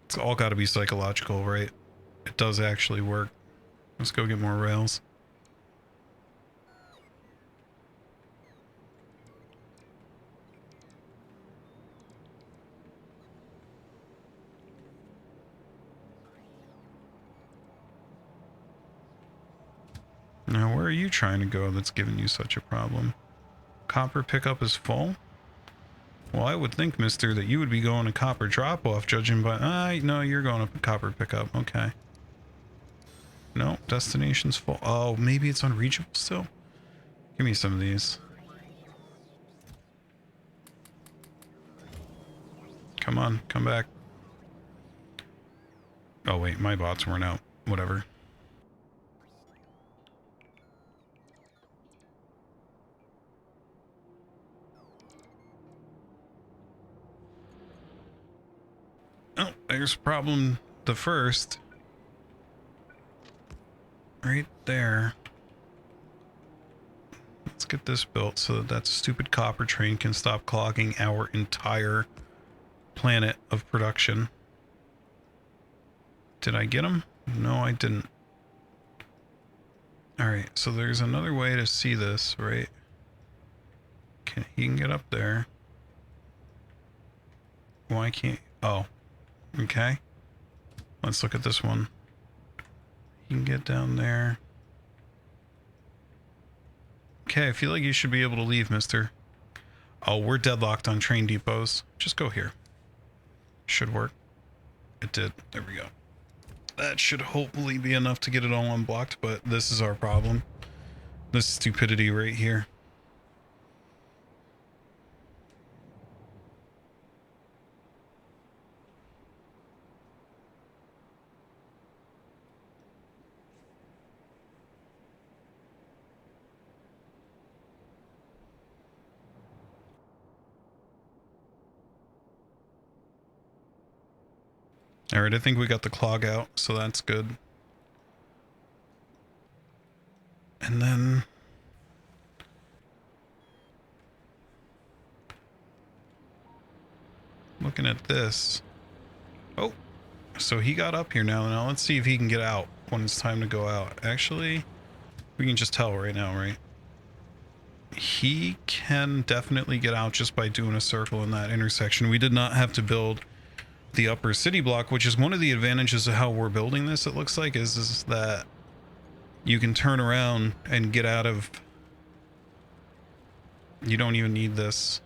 it's all got to be psychological, right? It does actually work. Let's go get more rails. Now, where are you trying to go that's giving you such a problem? Copper pickup is full? Well, I would think, mister, that you would be going to copper drop-off, judging by... no, you're going to copper pickup. Okay. No, destination's full. Oh, maybe it's unreachable still? Give me some of these. Come on, come back. Oh, wait, my bots weren't out. Whatever. Oh, there's problem the first. Right there. Let's get this built so that stupid copper train can stop clogging our entire planet of production. Did I get him? No, I didn't. Alright, so there's another way to see this, right? He can get up there. Why can't... Oh. Okay. Let's look at this one. You can get down there. Okay, I feel like you should be able to leave, mister. Oh, we're deadlocked on train depots. Just go here. Should work. It did. There we go. That should hopefully be enough to get it all unblocked, but this is our problem. This stupidity right here. Alright, I think we got the clog out, so that's good. And then... looking at this... Oh! So he got up here now. Now let's see if he can get out when it's time to go out. Actually, we can just tell right now, right? He can definitely get out just by doing a circle in that intersection. We did not have to build the upper city block, which is one of the advantages of how we're building this, it looks like, is that you can turn around and get out of... You don't even need this.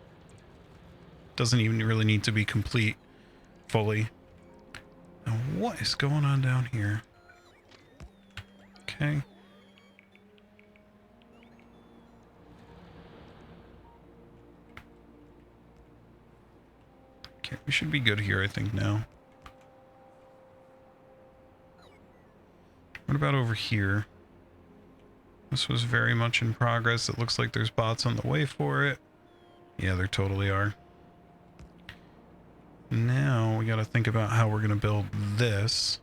Doesn't even really need to be complete fully. Now, what is going on down here? Okay. Okay, we should be good here, I think, now. What about over here? This was very much in progress. It looks like there's bots on the way for it. Yeah, there totally are. Now we got to think about how we're going to build this.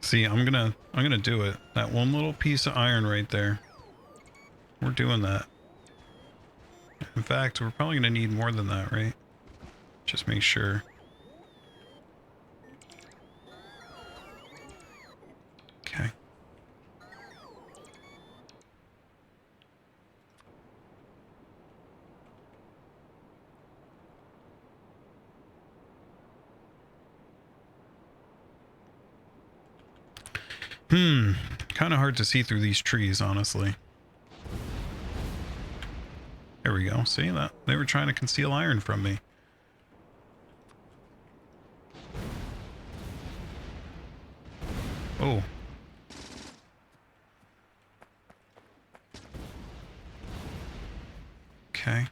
See, I'm gonna do it. That one little piece of iron right there. We're doing that. In fact, we're probably gonna need more than that, right? Just make sure. Okay. Kind of hard to see through these trees, honestly. There we go. See that? They were trying to conceal iron from me. Oh. Okay.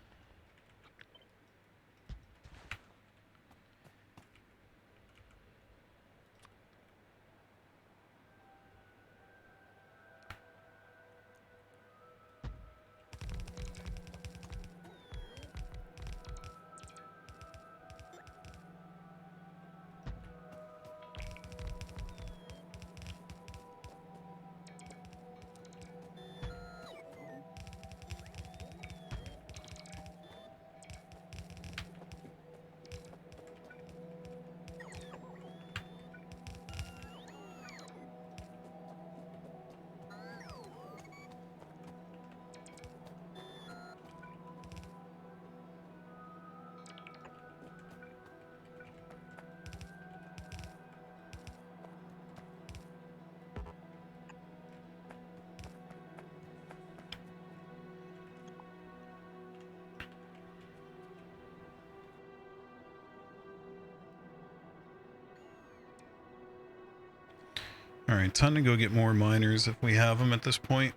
Alright, time to go get more miners if we have them at this point.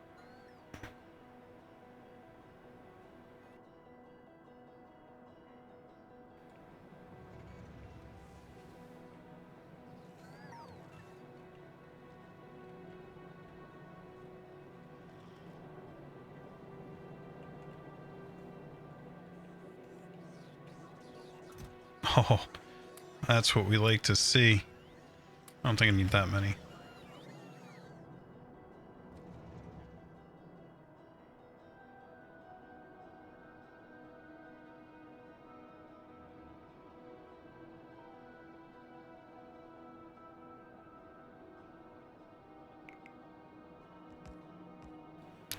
Oh, that's what we like to see. I don't think I need that many.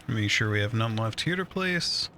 Make sure we have none left here to place.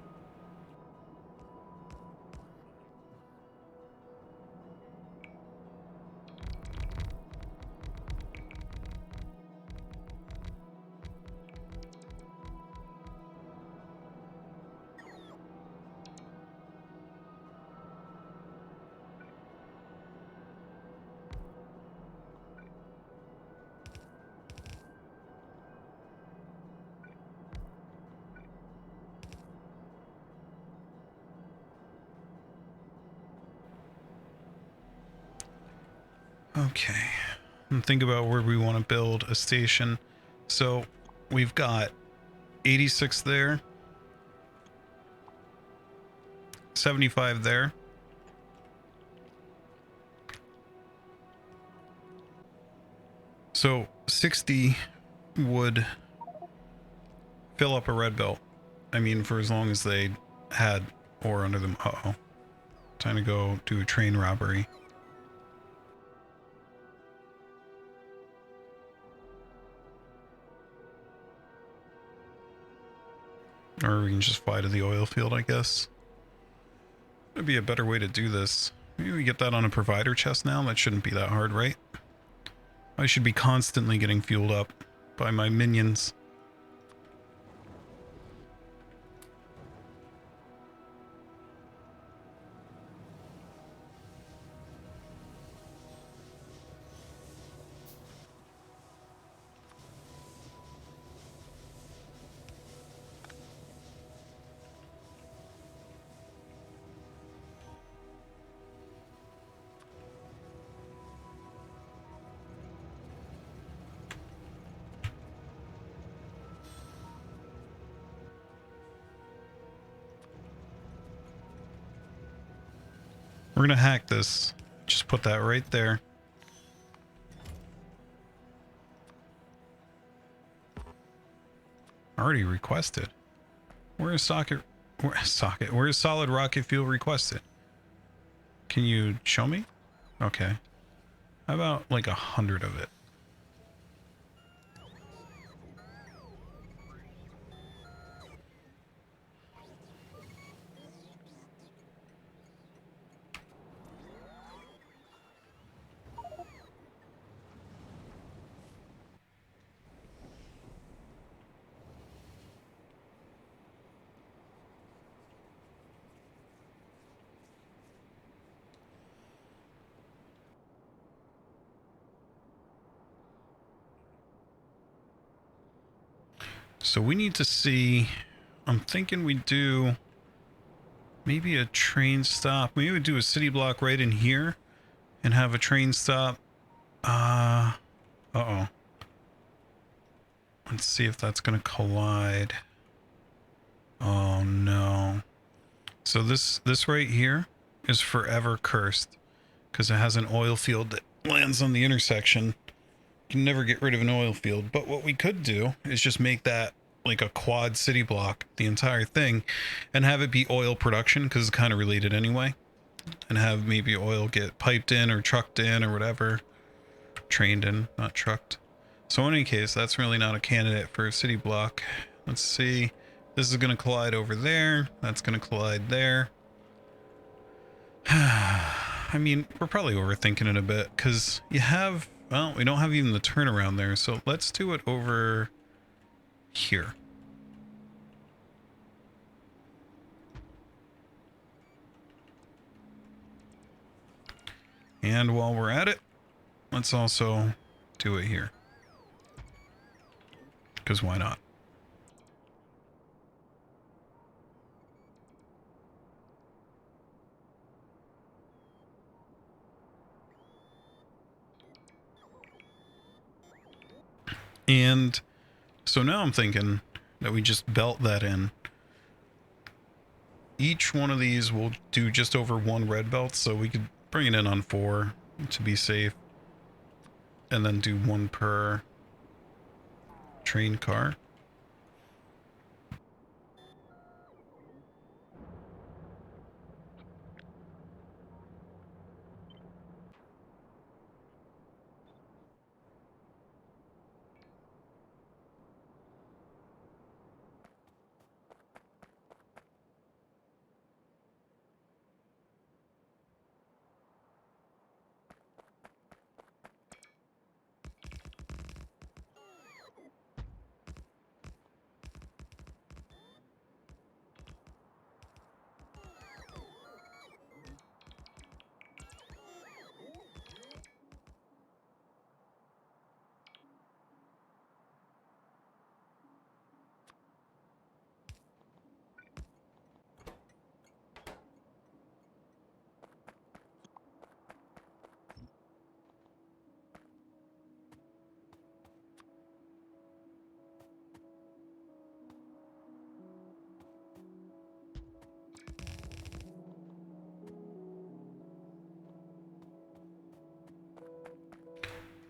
Okay, and think about where we want to build a station. So we've got 86 there, 75 there. So 60 would fill up a red belt. I mean, for as long as they had ore under them. Uh-oh. Time to go do a train robbery. Or we can just fly to the oil field, I guess. That'd be a better way to do this. Maybe we get that on a provider chest now. That shouldn't be that hard, right? I should be constantly getting fueled up by my minions. We're gonna hack this. Just put that right there. Already requested. Where's Where's solid rocket fuel requested? Can you show me? Okay. How about like 100 of it? So we need to see, I'm thinking we do maybe a train stop. Maybe we do a city block right in here and have a train stop. Uh-oh. Let's see if that's going to collide. Oh no. So this right here is forever cursed because it has an oil field that lands on the intersection. You can never get rid of an oil field. But what we could do is just make that like a quad city block, the entire thing, and have it be oil production because it's kind of related anyway. And have maybe oil get piped in or trucked in or whatever. Trained in, not trucked. So in any case, that's really not a candidate for a city block. Let's see. This is going to collide over there. That's going to collide there. I mean, we're probably overthinking it a bit because you have, well, we don't have even the turnaround there. So let's do it over here. And while we're at it, let's also do it here. Because why not? And so now I'm thinking that we just belt that in. Each one of these will do just over one red belt, so we could bring it in on 4 to be safe. And then do 1 per train car.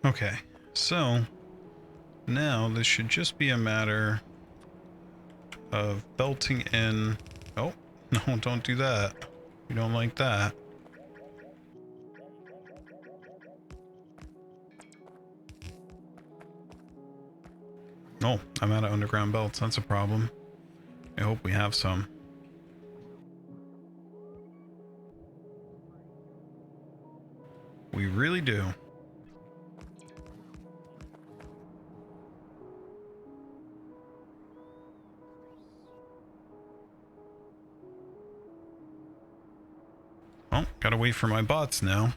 Okay, so now this should just be a matter of belting in. Oh, no, don't do that. We don't like that. Oh, I'm out of underground belts. That's a problem. I hope we have some. We really do. Oh, gotta wait for my bots now.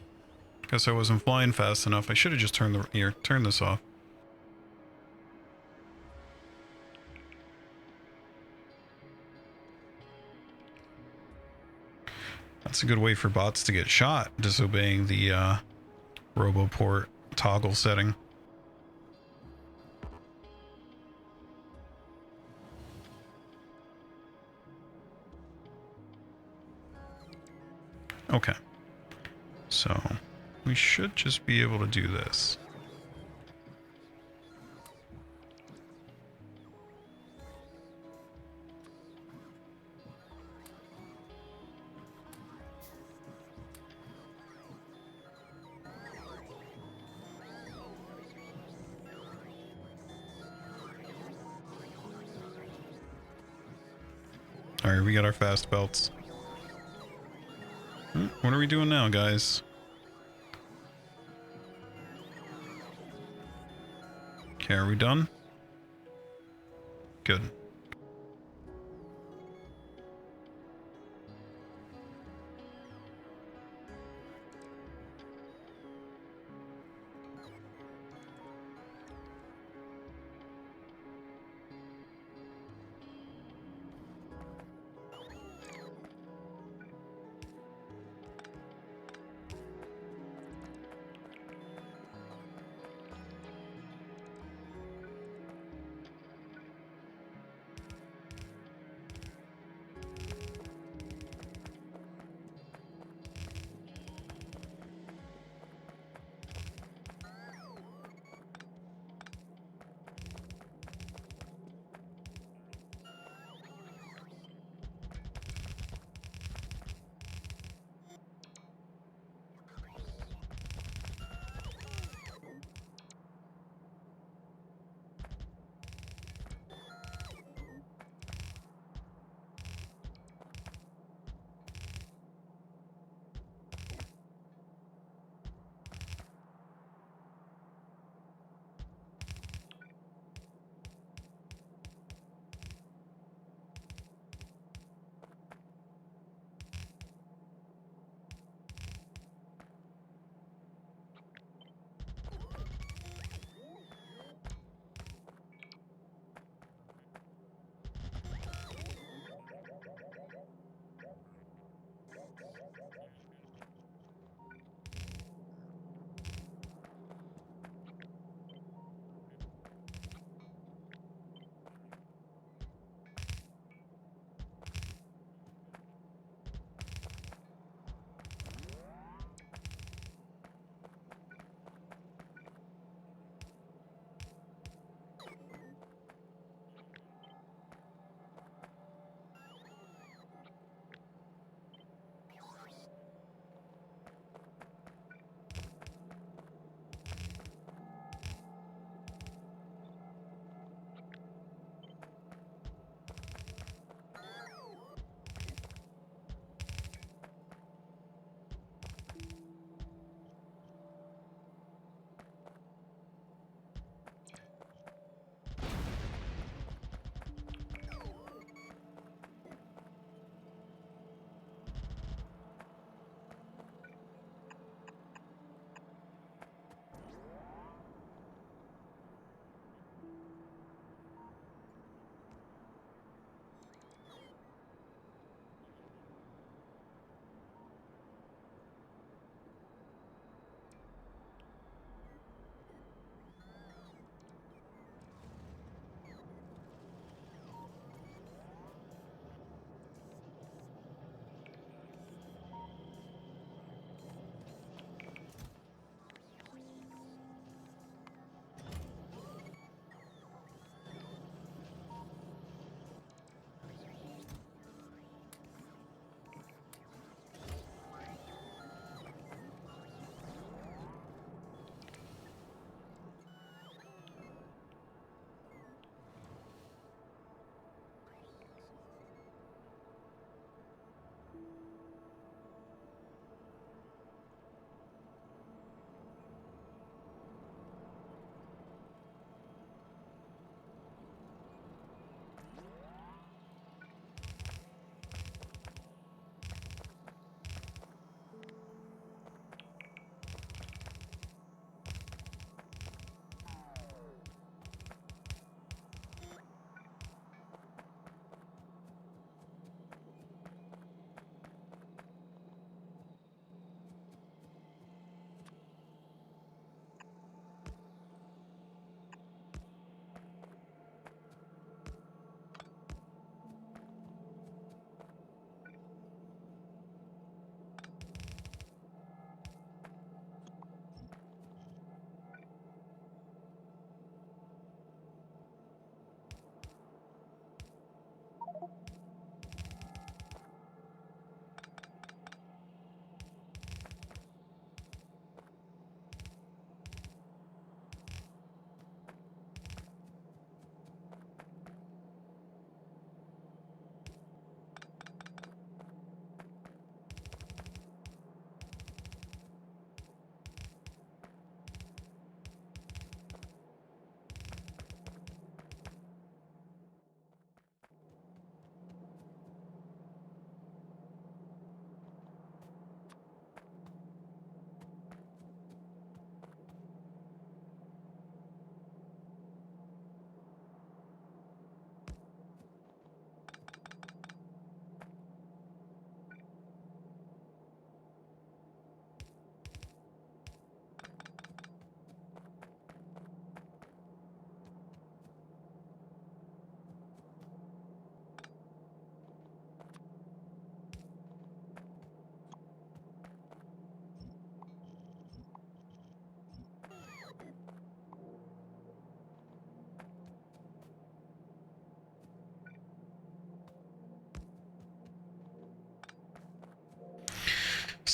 Guess I wasn't flying fast enough. I should have just turned this off. That's a good way for bots to get shot, disobeying the RoboPort toggle setting. Okay. So we should just be able to do this. All right, we got our fast belts. What are we doing now, guys? Okay, are we done? Good.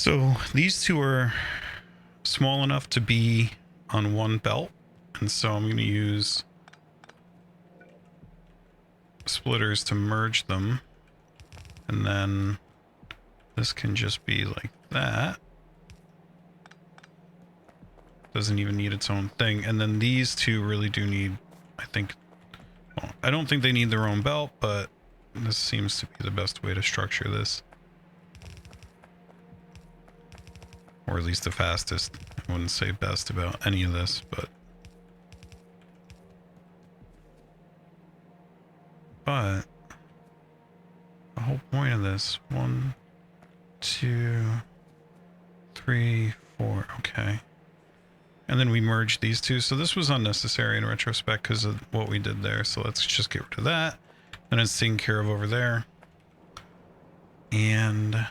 So these two are small enough to be on one belt, and so I'm going to use splitters to merge them, and then this can just be like that. Doesn't even need its own thing. And then these two really do need, I think, well, I don't think they need their own belt, but this seems to be the best way to structure this. Or at least the fastest. I wouldn't say best about any of this, but the whole point of this, 1, 2, 3, 4, okay. And then we merged these two, so this was unnecessary in retrospect because of what we did there. So let's just get rid of that. And it's taken care of over there. And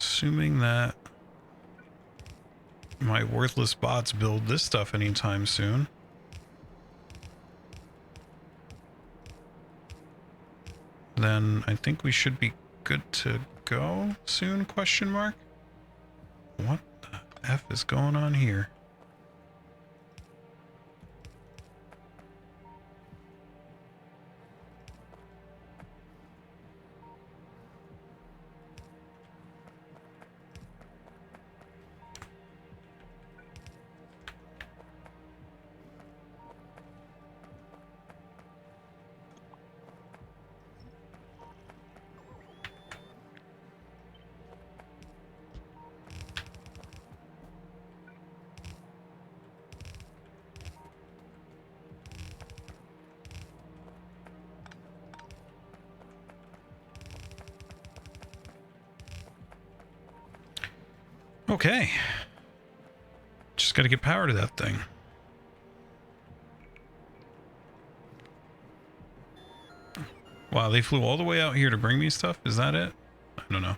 assuming that my worthless bots build this stuff anytime soon, then I think we should be good to go soon, question mark? What the F is going on here? Okay. Just got to get power to that thing. Wow, they flew all the way out here to bring me stuff? Is that it? I don't know.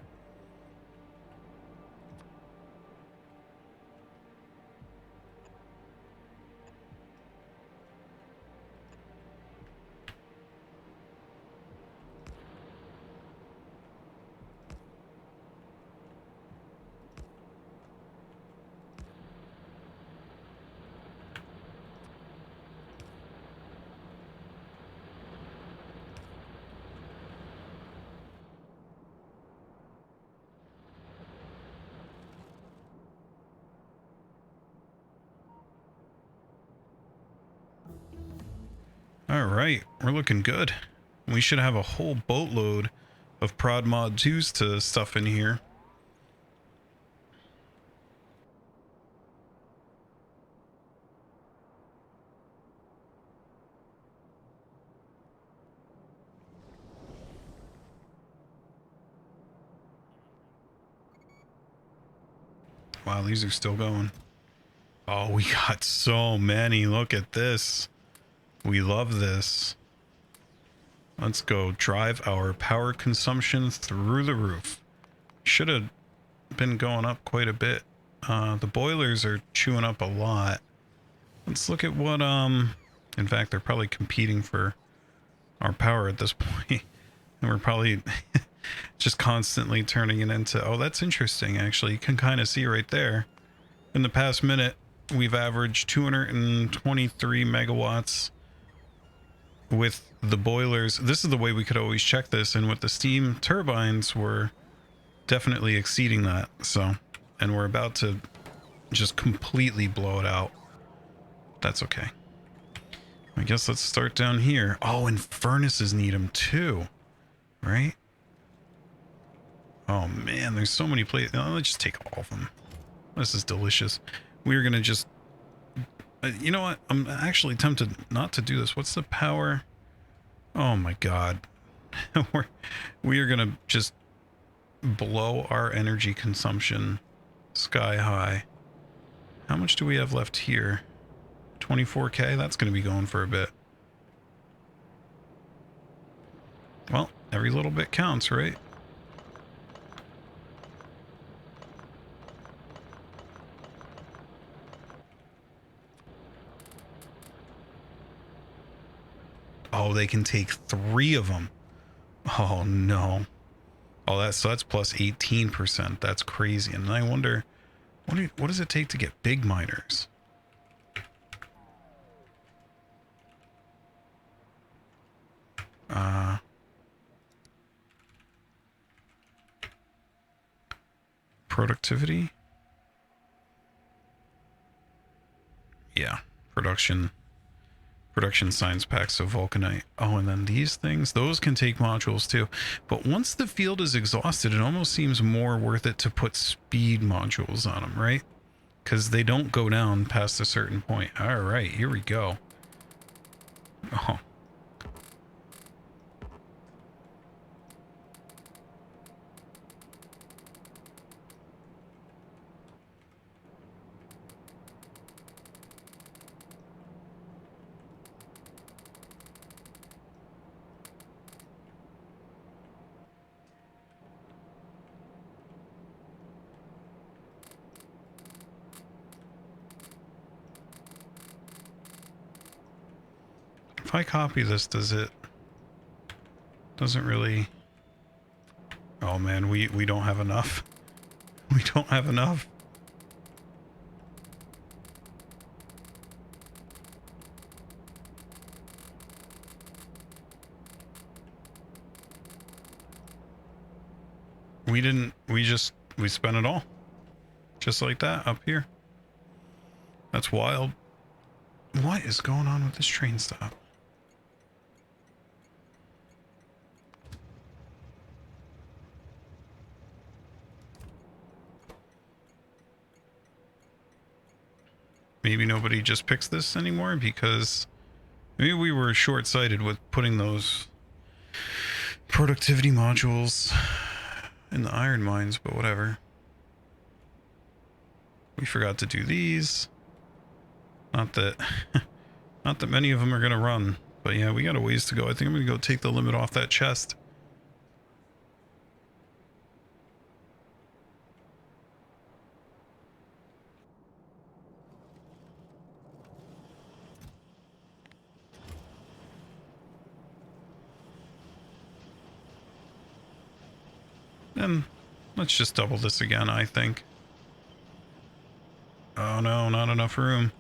All right, we're looking good. We should have a whole boatload of prod mod 2s to stuff in here. Wow, these are still going. Oh, we got so many. Look at this. We love this. Let's go drive our power consumption through the roof. Should have been going up quite a bit. The boilers are chewing up a lot. Let's look at what, in fact, they're probably competing for our power at this point. And we're probably just constantly turning it into, oh, that's interesting, actually. You can kind of see right there. In the past minute, we've averaged 223 megawatts with the boilers. This is the way we could always check this, and with the steam turbines, we're definitely exceeding that. So, and we're about to just completely blow it out. That's okay. I guess let's start down here. Oh, and furnaces need them too, right? Oh man, there's so many places. Let's just take all of them. This is delicious. We're gonna just, you know what? I'm actually tempted not to do this. What's the power? Oh my god. we are gonna just blow our energy consumption sky high. How much do we have left here? 24k? That's gonna be going for a bit. Well, every little bit counts, right? Oh, they can take 3 of them. Oh, no. Oh, that's plus 18%. That's crazy. And I wonder, what does it take to get big miners? Productivity? Yeah, production science packs, so vulcanite. Oh, and then these things, those can take modules too. But once the field is exhausted, it almost seems more worth it to put speed modules on them, right? Because they don't go down past a certain point. All right, here we go. Oh. If I copy this, doesn't really... Oh man, we don't have enough. We don't have enough. We spent it all. Just like that, up here. That's wild. What is going on with this train stop? Maybe nobody just picks this anymore because maybe we were short-sighted with putting those productivity modules in the iron mines, but whatever. We forgot to do these. Not that not that many of them are gonna run, but yeah, we got a ways to go. I think I'm gonna go take the limit off that chest. Then let's just double this again, I think. Oh no, not enough room.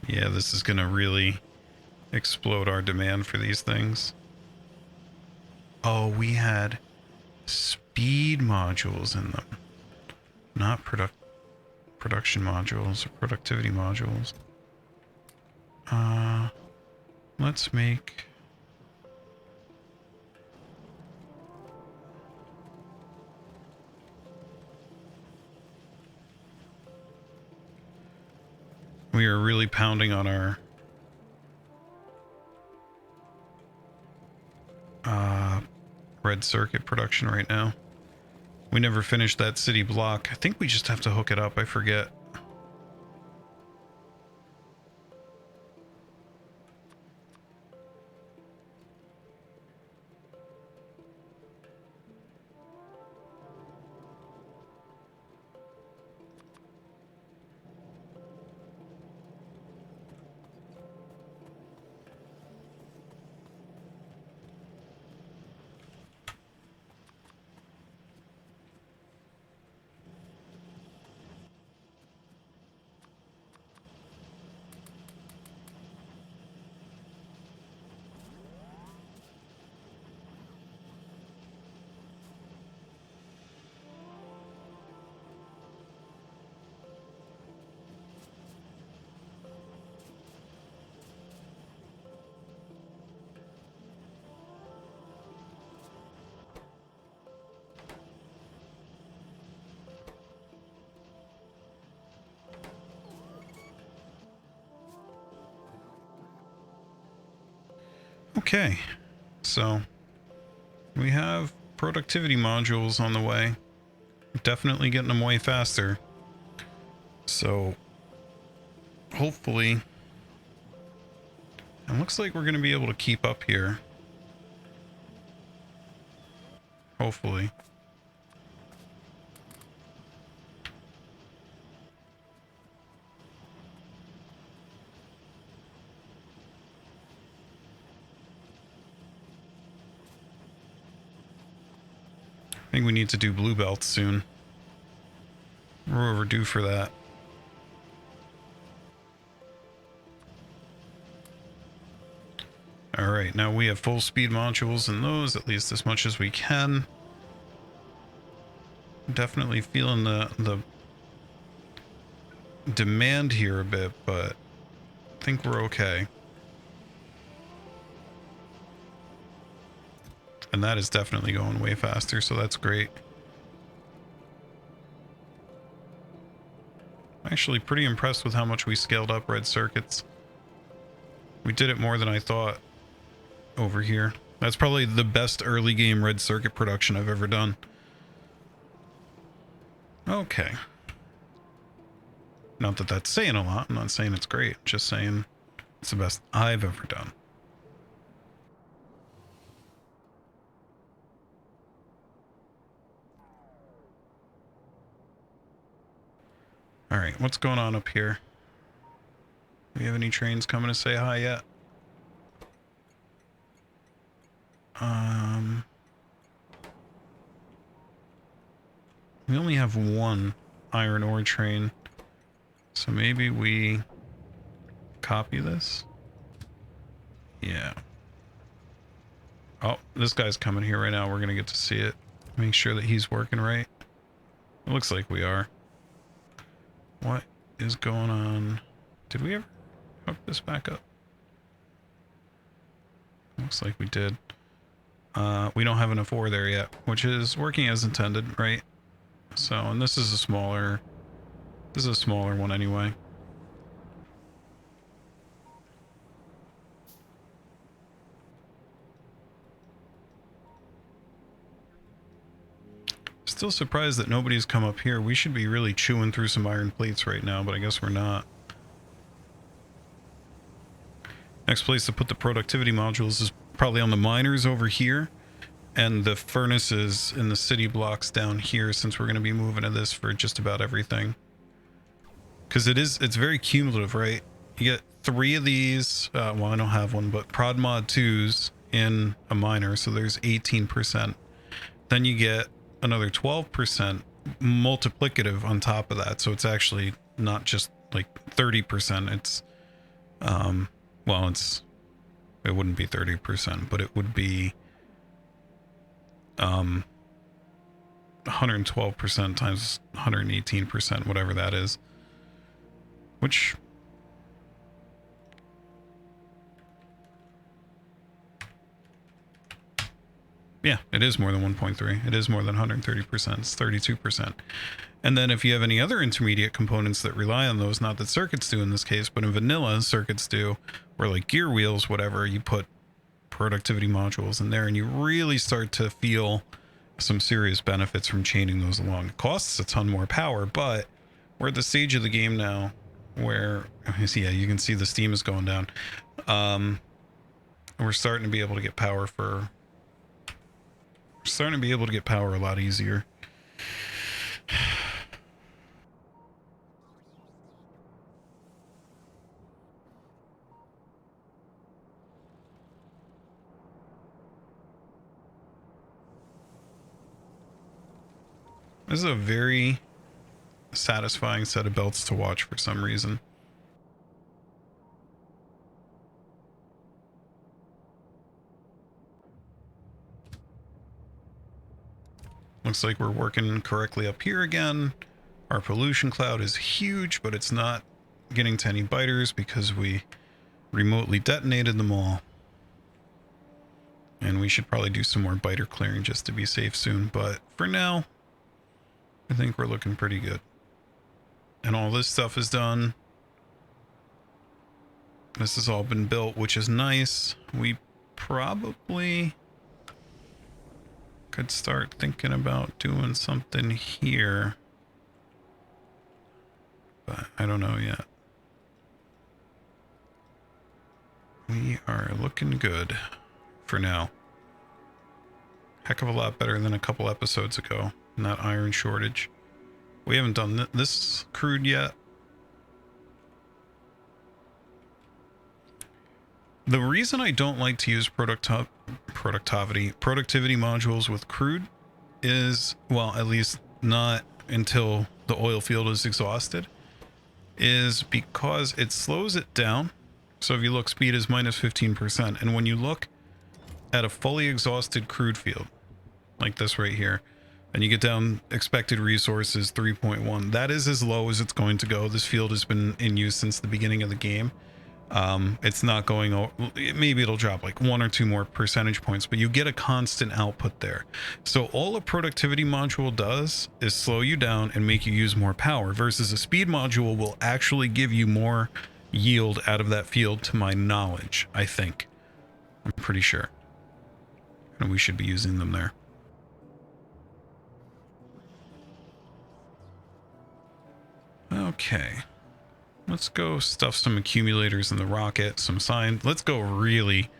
Yeah, this is gonna really explode our demand for these things. Oh, we had speed modules in them, not production modules or productivity modules. Let's make... We are really pounding on our red circuit production right now. We never finished that city block. I think we just have to hook it up. I forget. Okay, so we have productivity modules on the way. Definitely getting them way faster. So hopefully, it looks like we're going to be able to keep up here. Hopefully. I think we need to do blue belts soon. We're overdue for that. Alright, now we have full speed modules in those, at least as much as we can. Definitely feeling the demand here a bit, but I think we're okay. And that is definitely going way faster, so that's great. I'm actually pretty impressed with how much we scaled up red circuits. We did it more than I thought over here. That's probably the best early game red circuit production I've ever done. Okay. Not that that's saying a lot. I'm not saying it's great. Just saying it's the best I've ever done. All right, what's going on up here? Do we have any trains coming to say hi yet? We only have one iron ore train, so maybe we copy this. Yeah. Oh, this guy's coming here right now. We're gonna get to see it. Make sure that he's working right. It looks like we are. What is going on? Did we ever hook this back up? Looks like we did. We don't have enough ore there yet, which is working as intended, right? So, and this is a smaller one anyway. Still surprised that nobody's come up here. We should be really chewing through some iron plates right now, but I guess we're not. Next place to put the productivity modules is probably on the miners over here, and the furnaces in the city blocks down here, since we're going to be moving to this for just about everything. Because it's very cumulative, right? You get 3 of these, well, I don't have one, but prod mod 2s in a miner, so there's 18%. Then you get another 12% multiplicative on top of that, so it's actually not just like 30%. It's well, it wouldn't be 30%, but it would be 112% times 118%, whatever that is, which yeah, it is more than 1.3. It is more than 130%. It's 32%. And then if you have any other intermediate components that rely on those, not that circuits do in this case, but in vanilla circuits do, or like gear wheels, whatever, you put productivity modules in there and you really start to feel some serious benefits from chaining those along. It costs a ton more power, but we're at the stage of the game now where, yeah, you can see the steam is going down. We're starting to be able to get power a lot easier. This is a very satisfying set of belts to watch for some reason. Looks like we're working correctly up here again. Our pollution cloud is huge, but it's not getting to any biters because we remotely detonated them all. And we should probably do some more biter clearing just to be safe soon, but for now, I think we're looking pretty good. And all this stuff is done. This has all been built, which is nice. We probably could start thinking about doing something here, but I don't know yet. We are looking good for now. Heck of a lot better than a couple episodes ago in that iron shortage. We haven't done this crude yet. The reason I don't like to use productivity modules with crude is, well, at least not until the oil field is exhausted, is because it slows it down. So if you look, speed is minus 15%. And when you look at a fully exhausted crude field, like this right here, and you get down expected resources 3.1, that is as low as it's going to go. This field has been in use since the beginning of the game. It's not going, maybe it'll drop like 1 or 2 more percentage points, but you get a constant output there. So all a productivity module does is slow you down and make you use more power, versus a speed module will actually give you more yield out of that field, to my knowledge. I'm pretty sure, and we should be using them there. Okay, let's go stuff some accumulators in the rocket, some sign. Let's go really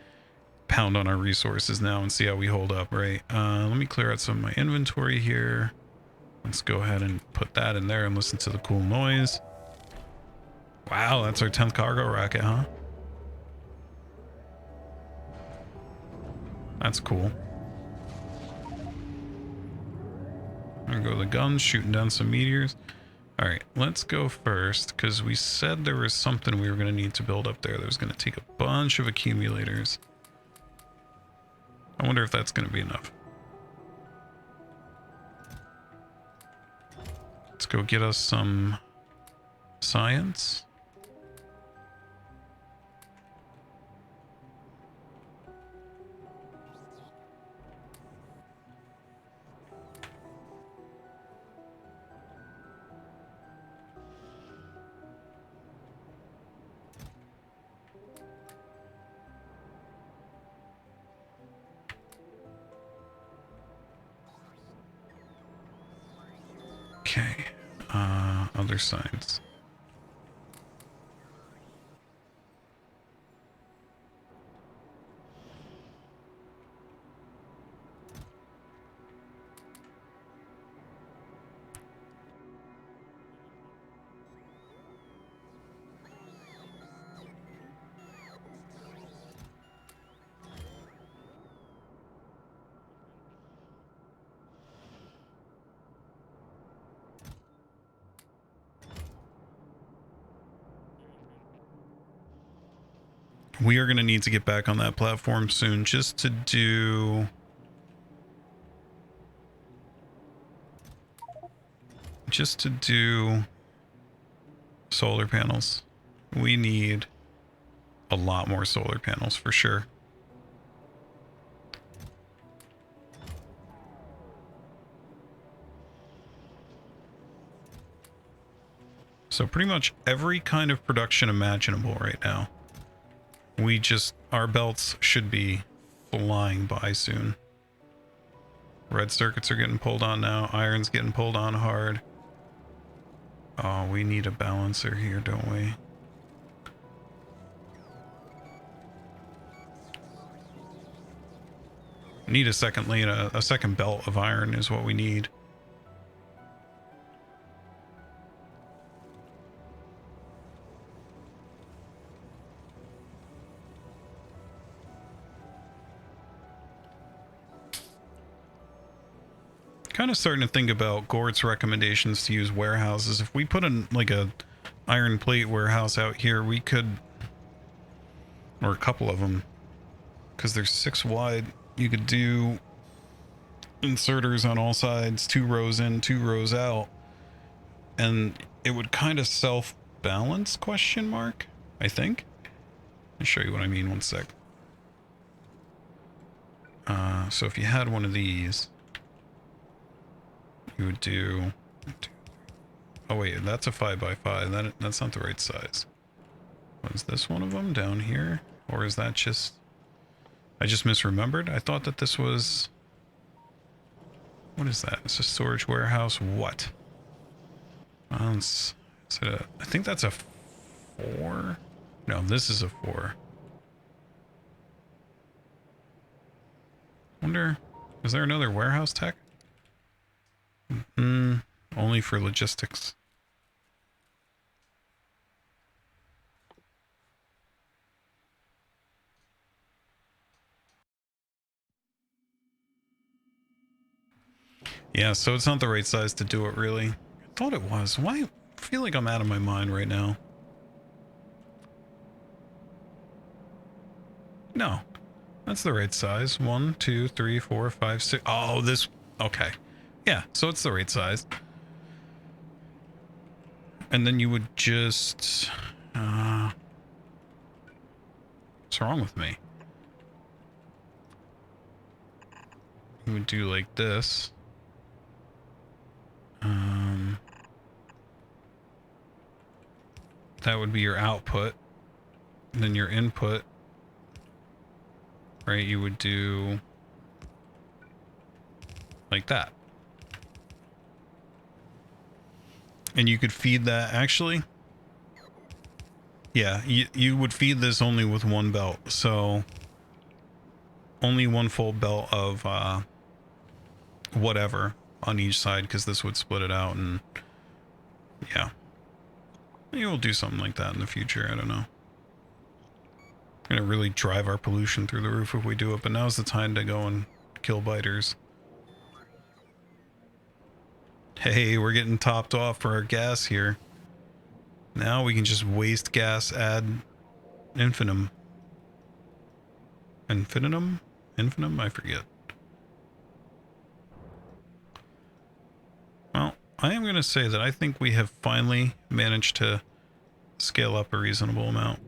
pound on our resources now and see how we hold up, right? Let me clear out some of my inventory here. Let's go ahead and put that in there and listen to the cool noise. Wow, that's our 10th cargo rocket, huh? That's cool. There go the guns shooting down some meteors. All right, let's go first, because we said there was something we were going to need to build up there that was going to take a bunch of accumulators. I wonder if that's going to be enough. Let's go get us some science. Okay, other signs. We are going to need to get back on that platform soon, just to do solar panels. We need a lot more solar panels for sure. So pretty much every kind of production imaginable right now. Our belts should be flying by soon. Red circuits are getting pulled on now. Iron's getting pulled on hard. Oh, we need a balancer here, don't we? Need a second lane, a second belt of iron is what we need. Kind of starting to think about Gort's recommendations to use warehouses. If we put in like a iron plate warehouse out here, we could, or a couple of them, because there's 6 wide, you could do inserters on all sides, 2 rows in, 2 rows out, and it would kind of self-balance, question mark, I think. Let me show you what I mean, one sec. So if you had one of these, you would do, oh wait, that's a 5x5. That's not the right size. Was this one of them down here, or is that just I just misremembered. I thought that this was... What is that? It's a storage warehouse. What? Is it a... I think that's a 4? No, this is a 4. Wonder... Is there another warehouse tech? Only for logistics. Yeah, so it's not the right size to do it, really. I thought it was. Why? I feel like I'm out of my mind right now. No. That's the right size. 1, 2, 3, 4, 5, 6. Oh, this... Okay. Yeah, so it's the right size. And then you would just... what's wrong with me? You would do like this. That would be your output. And then your input. Right, you would do... like that. And you could feed that, actually... Yeah, you would feed this only with one belt, so... only one full belt of, whatever on each side, because this would split it out, and... yeah. Maybe we'll do something like that in the future, I don't know. Gonna really drive our pollution through the roof if we do it, but now's the time to go and kill biters. Hey, we're getting topped off for our gas here. Now we can just waste gas ad infinitum. Infinitum? Infinitum? I forget. Well, I am going to say that I think we have finally managed to scale up a reasonable amount.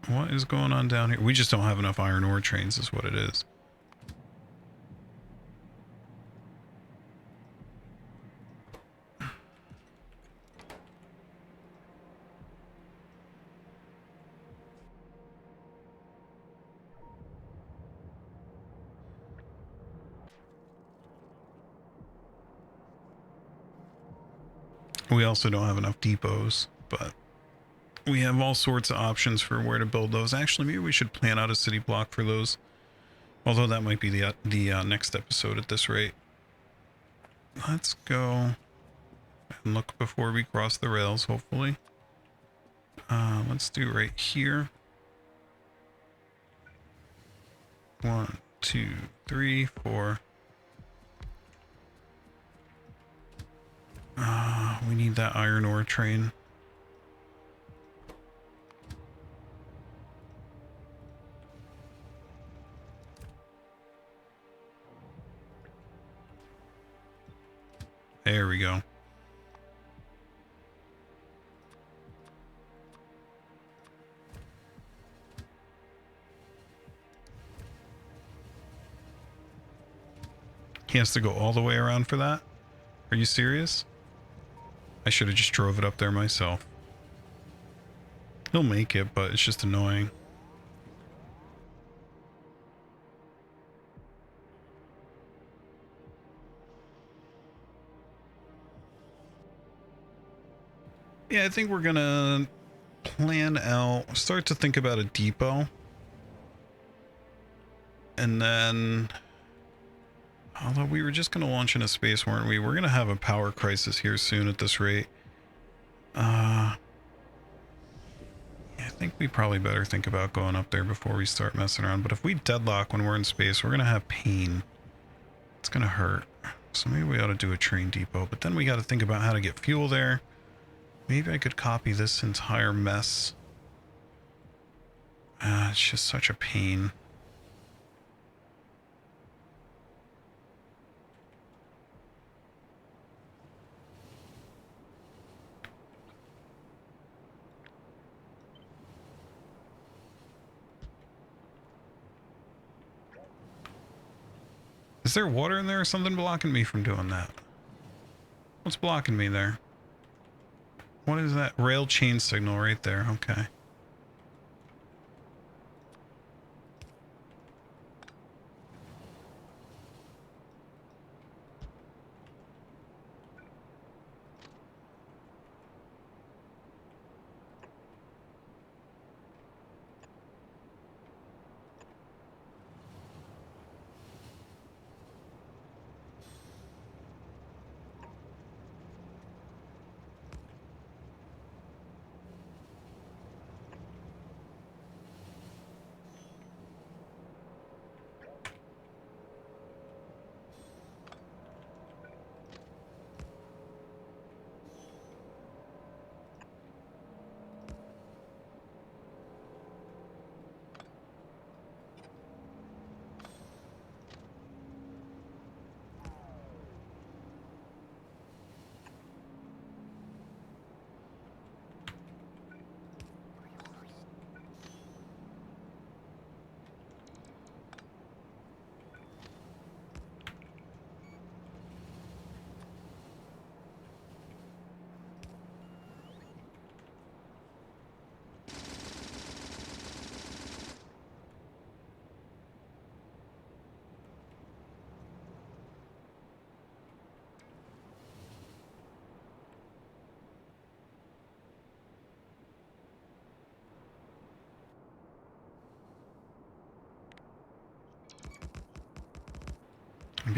What is going on down here? We just don't have enough iron ore trains is what it is. We also don't have enough depots, but we have all sorts of options for where to build those. Actually, maybe we should plan out a city block for those. Although that might be the next episode at this rate. Let's go and look before we cross the rails, hopefully. Let's do right here. 1, 2, 3, 4. We need that iron ore train. There we go. He has to go all the way around for that? Are you serious? I should have just drove it up there myself. He'll make it, but it's just annoying. Yeah, I think we're gonna plan out, start to think about a depot. And then... although we were just going to launch into space, weren't we? We're going to have a power crisis here soon at this rate. Yeah, I think we probably better think about going up there before we start messing around. But if we deadlock when we're in space, we're going to have pain. It's going to hurt. So maybe we ought to do a train depot. But then we got to think about how to get fuel there. Maybe I could copy this entire mess. It's just such a pain. Is there water in there or something blocking me from doing that? What's blocking me there? What is that? Rail chain signal right there. Okay.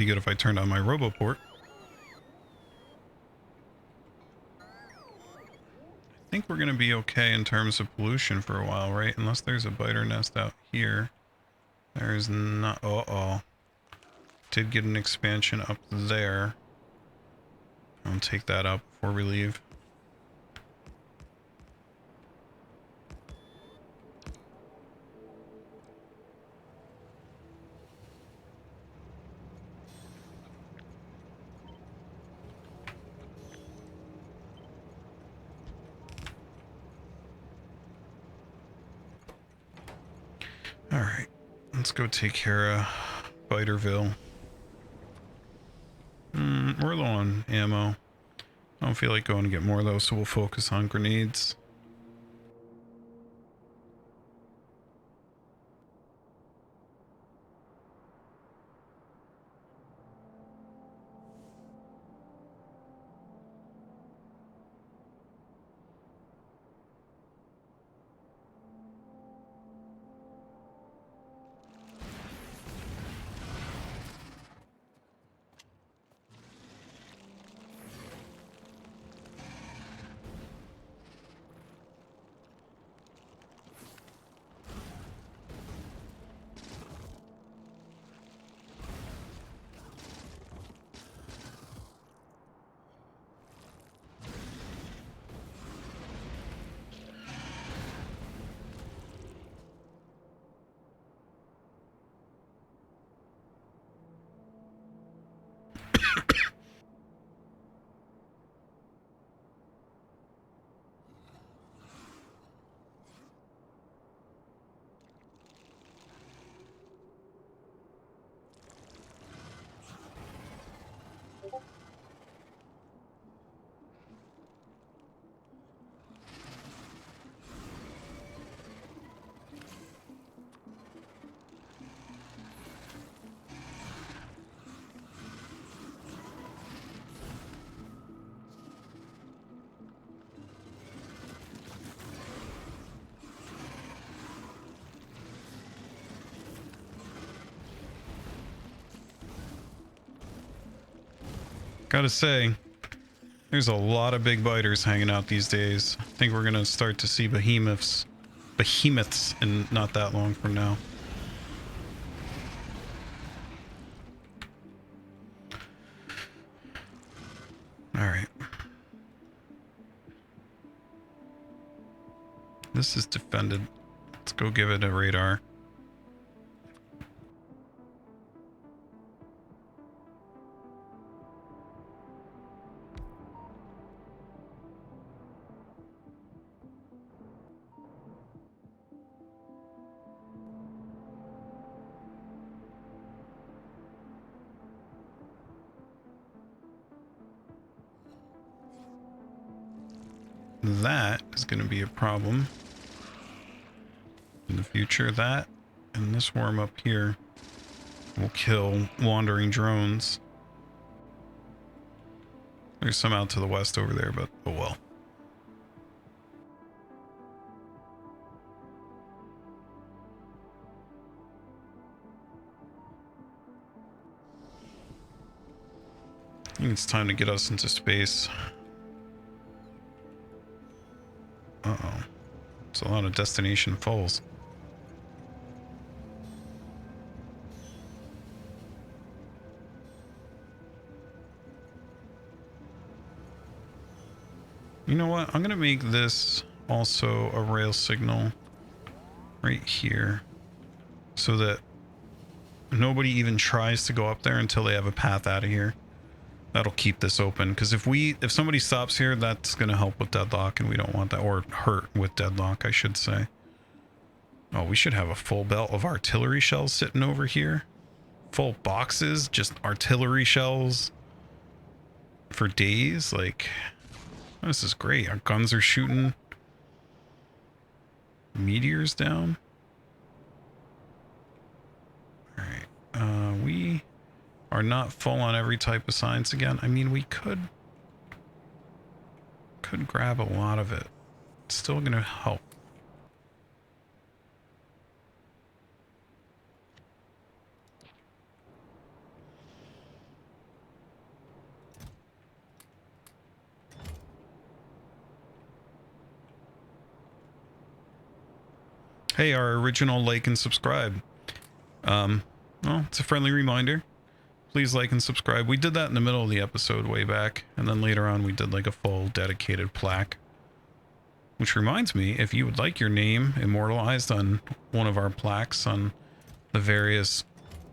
be good if I turned on my RoboPort. I think we're going to be okay in terms of pollution for a while, right? Unless there's a biter nest out here. There's not... Uh-oh. Did get an expansion up there. I'll take that out before we leave. Alright, let's go take care of Biterville. We're low on ammo. I don't feel like going to get more though, so we'll focus on grenades. Gotta say, there's a lot of big biters hanging out these days. I think we're gonna start to see behemoths in not that long from now. Alright. This is defended. Let's go give it a radar. That is going to be a problem in the future. That and this worm up here will kill wandering drones. There's some out to the west over there, but oh well. I think it's time to get us into space. Uh-oh. It's a lot of destination falls. You know what? I'm going to make this also a rail signal right here so that nobody even tries to go up there until they have a path out of here. That'll keep this open, because if somebody stops here, that's going to help with deadlock, and we don't want that, or hurt with deadlock, I should say. Oh, we should have a full belt of artillery shells sitting over here. Full boxes, just artillery shells for days. Like, this is great. Our guns are shooting meteors down. All right. We are not full on every type of science again. I mean, we could grab a lot of it. It's still going to help. Hey, our original like and subscribe. Well, it's a friendly reminder. Please like and subscribe. We did that in the middle of the episode way back, and then later on we did like a full dedicated plaque. Which reminds me, if you would like your name immortalized on one of our plaques on the various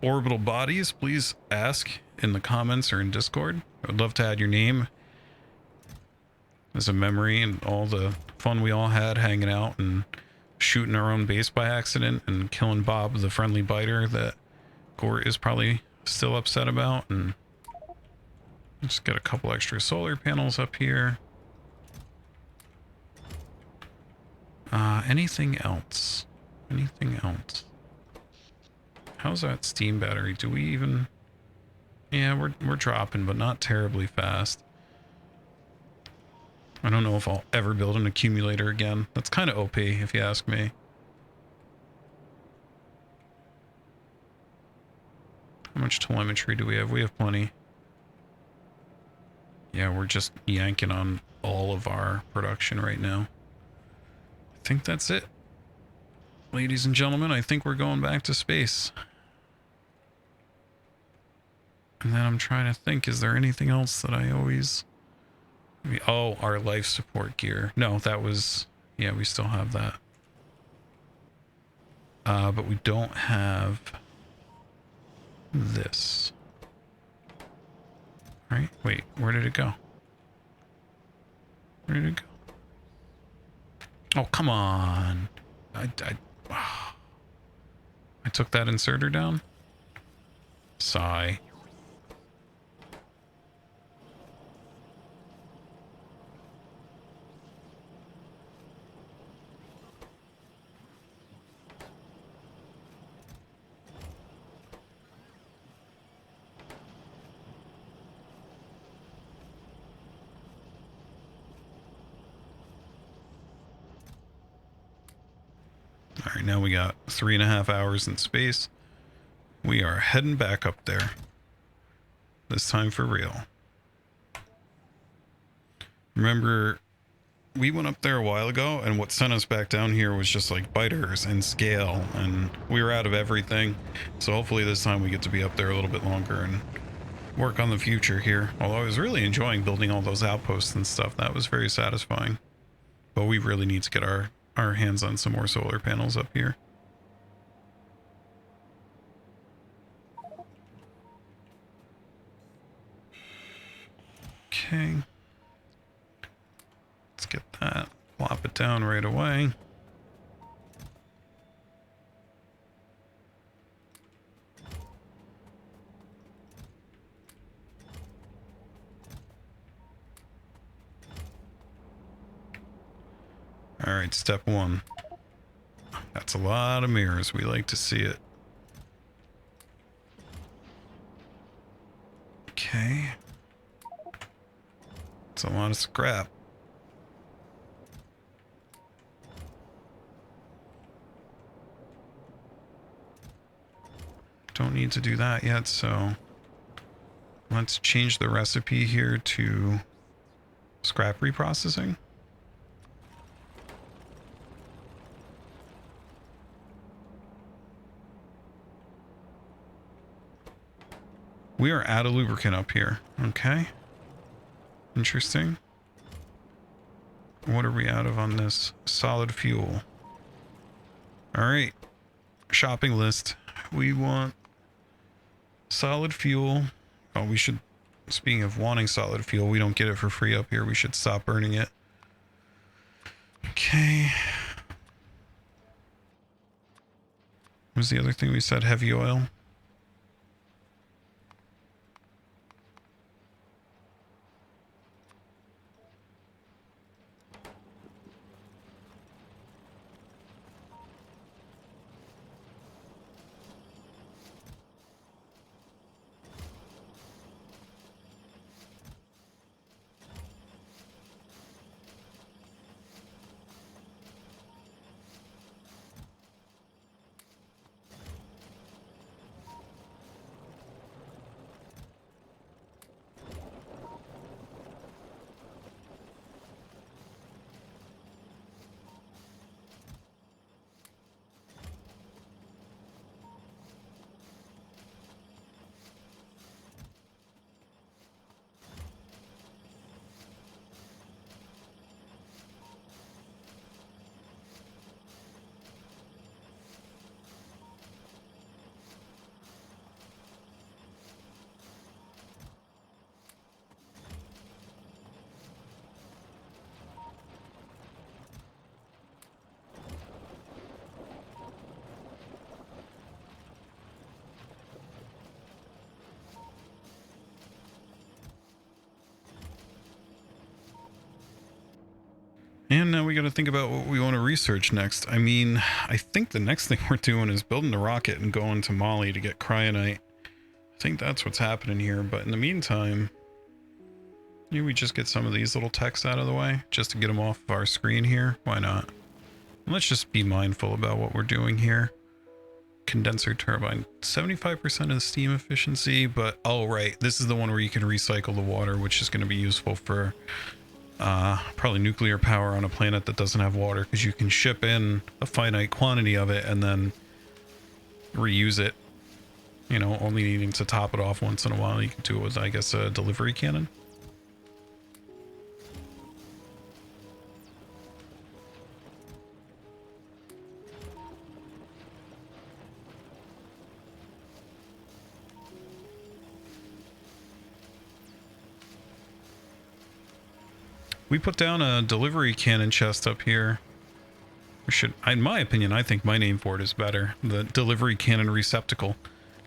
orbital bodies, please ask in the comments or in Discord. I would love to add your name as a memory and all the fun we all had hanging out and shooting our own base by accident and killing Bob, the friendly biter that Gort is probably still upset about. And just get a couple extra solar panels up here. Anything else? Anything else? How's that steam battery? Do we even... Yeah, we're dropping, but not terribly fast. I don't know if I'll ever build an accumulator again. That's kind of OP, if you ask me. How much telemetry do we have? We have plenty. Yeah, we're just yanking on all of our production right now. I think that's it. Ladies and gentlemen, I think we're going back to space. And then I'm trying to think, is there anything else that I always... Oh, our life support gear. No, that was... Yeah, we still have that. But we don't have this. Right? Wait, where did it go? Where did it go? Oh, come on. I took that inserter down? Sigh. All right, now we got 3.5 hours in space. We are heading back up there. This time for real. Remember, we went up there a while ago, and what sent us back down here was just like biters and scale, and we were out of everything. So hopefully this time we get to be up there a little bit longer and work on the future here. Although I was really enjoying building all those outposts and stuff. That was very satisfying. But we really need to get our hands on some more solar panels up here. Okay. Let's get that. Plop it down right away. All right, step one. That's a lot of mirrors. We like to see it. Okay. It's a lot of scrap. Don't need to do that yet, so let's change the recipe here to scrap reprocessing. We are out of lubricant up here. Okay. Interesting. What are we out of on this? Solid fuel. All right. Shopping list. We want solid fuel. Oh, we should, speaking of wanting solid fuel, we don't get it for free up here. We should stop burning it. Okay. What was the other thing we said? Heavy oil. And now we got to think about what we want to research next. I mean, I think the next thing we're doing is building a rocket and going to Mali to get cryonite. I think that's what's happening here. But in the meantime, maybe we just get some of these little texts out of the way just to get them off of our screen here. Why not? And let's just be mindful about what we're doing here. Condenser turbine, 75% of the steam efficiency, but oh right, this is the one where you can recycle the water, which is going to be useful for probably nuclear power on a planet that doesn't have water, because you can ship in a finite quantity of it and then reuse it, you know, only needing to top it off once in a while. You can do it with, I guess, a delivery cannon. We put down a delivery cannon chest up here. We should, in my opinion, I think my name for it is better. The delivery cannon receptacle.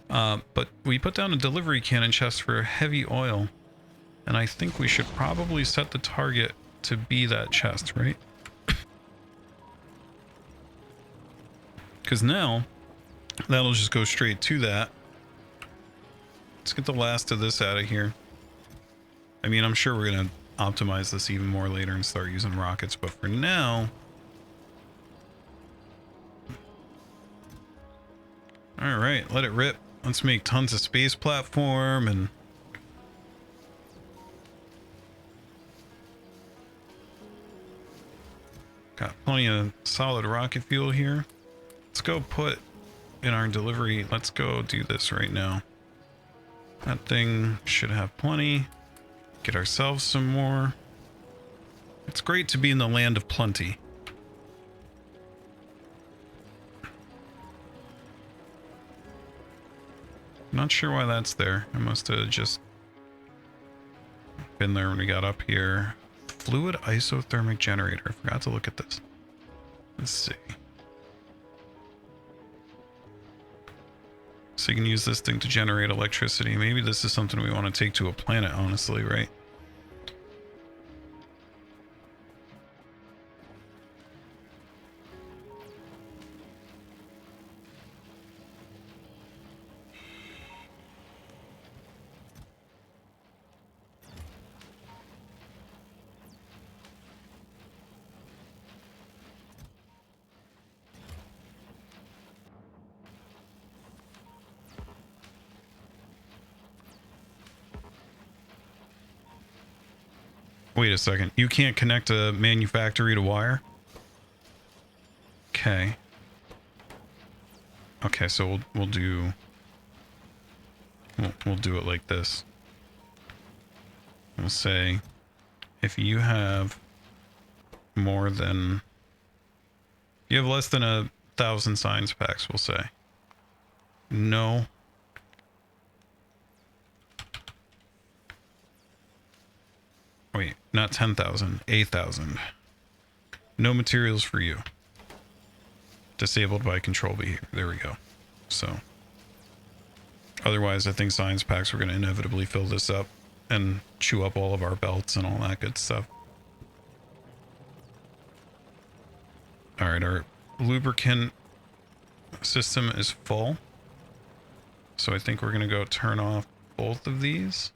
But we put down a delivery cannon chest for heavy oil. And I think we should probably set the target to be that chest, right? Because now, that'll just go straight to that. Let's get the last of this out of here. I mean, I'm sure we're going to optimize this even more later and start using rockets, but for now, all right, let it rip. Let's make tons of space platform and got plenty of solid rocket fuel here. Let's go put in our delivery. Let's go do this right now. That thing should have plenty. Get ourselves some more. It's great to be in the land of plenty. Not sure why that's there. I must have just been there when we got up here. Fluid isothermic generator. I forgot to look at this. Let's see. So you can use this thing to generate electricity. Maybe this is something we want to take to a planet, honestly, right? Wait a second. You can't connect a manufactory to wire? Okay. Okay, so we'll do it like this. We'll say if you have more than, you have less than 1,000 science packs, we'll say no. Wait, not 10,000, 8,000. No materials for you. Disabled by control behavior. There we go. So, otherwise, I think science packs are going to inevitably fill this up and chew up all of our belts and all that good stuff. All right, our lubricant system is full. So I think we're going to go turn off both of these.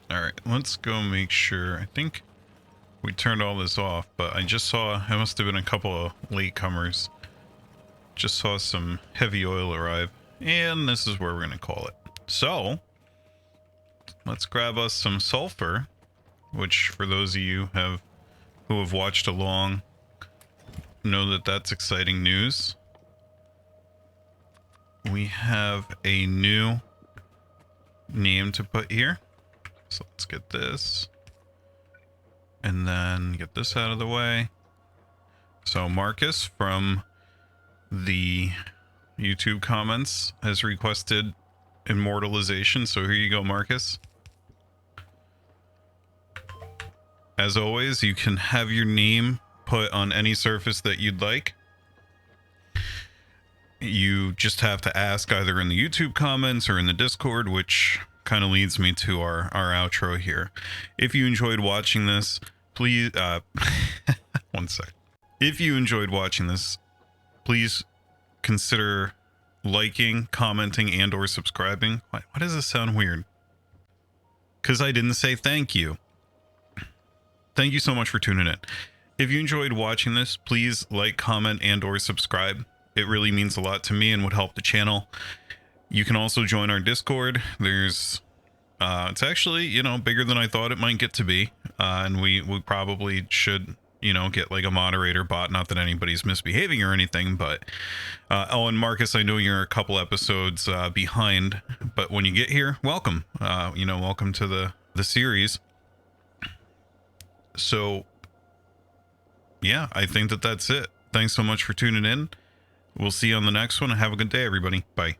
All right, let's go make sure. I think we turned all this off, but I just saw, it must have been a couple of latecomers. Just saw some heavy oil arrive, and this is where we're going to call it. So, let's grab us some sulfur, which for those of you who have watched along know that that's exciting news. We have a new name to put here. So let's get this and then get this out of the way. So Marcus from the YouTube comments has requested immortalization. So here you go, Marcus. As always, you can have your name put on any surface that you'd like. you just have to ask either in the YouTube comments or in the Discord, which kind of leads me to our outro here. If you enjoyed watching this, please, one sec. If you enjoyed watching this, please consider liking, commenting, and or subscribing. Why does this sound weird? Because I didn't say thank you. Thank you so much for tuning in. If you enjoyed watching this, please like, comment, and or subscribe. It really means a lot to me and would help the channel. You can also join our Discord. There's it's actually, you know, bigger than I thought it might get to be. And we probably should, you know, get like a moderator bot. Not that anybody's misbehaving or anything, but oh, and Marcus, I know you're a couple episodes behind, but when you get here, welcome. You know, welcome to the series. So yeah, I think that's it. Thanks so much for tuning in. We'll see you on the next one. Have a good day, everybody. Bye.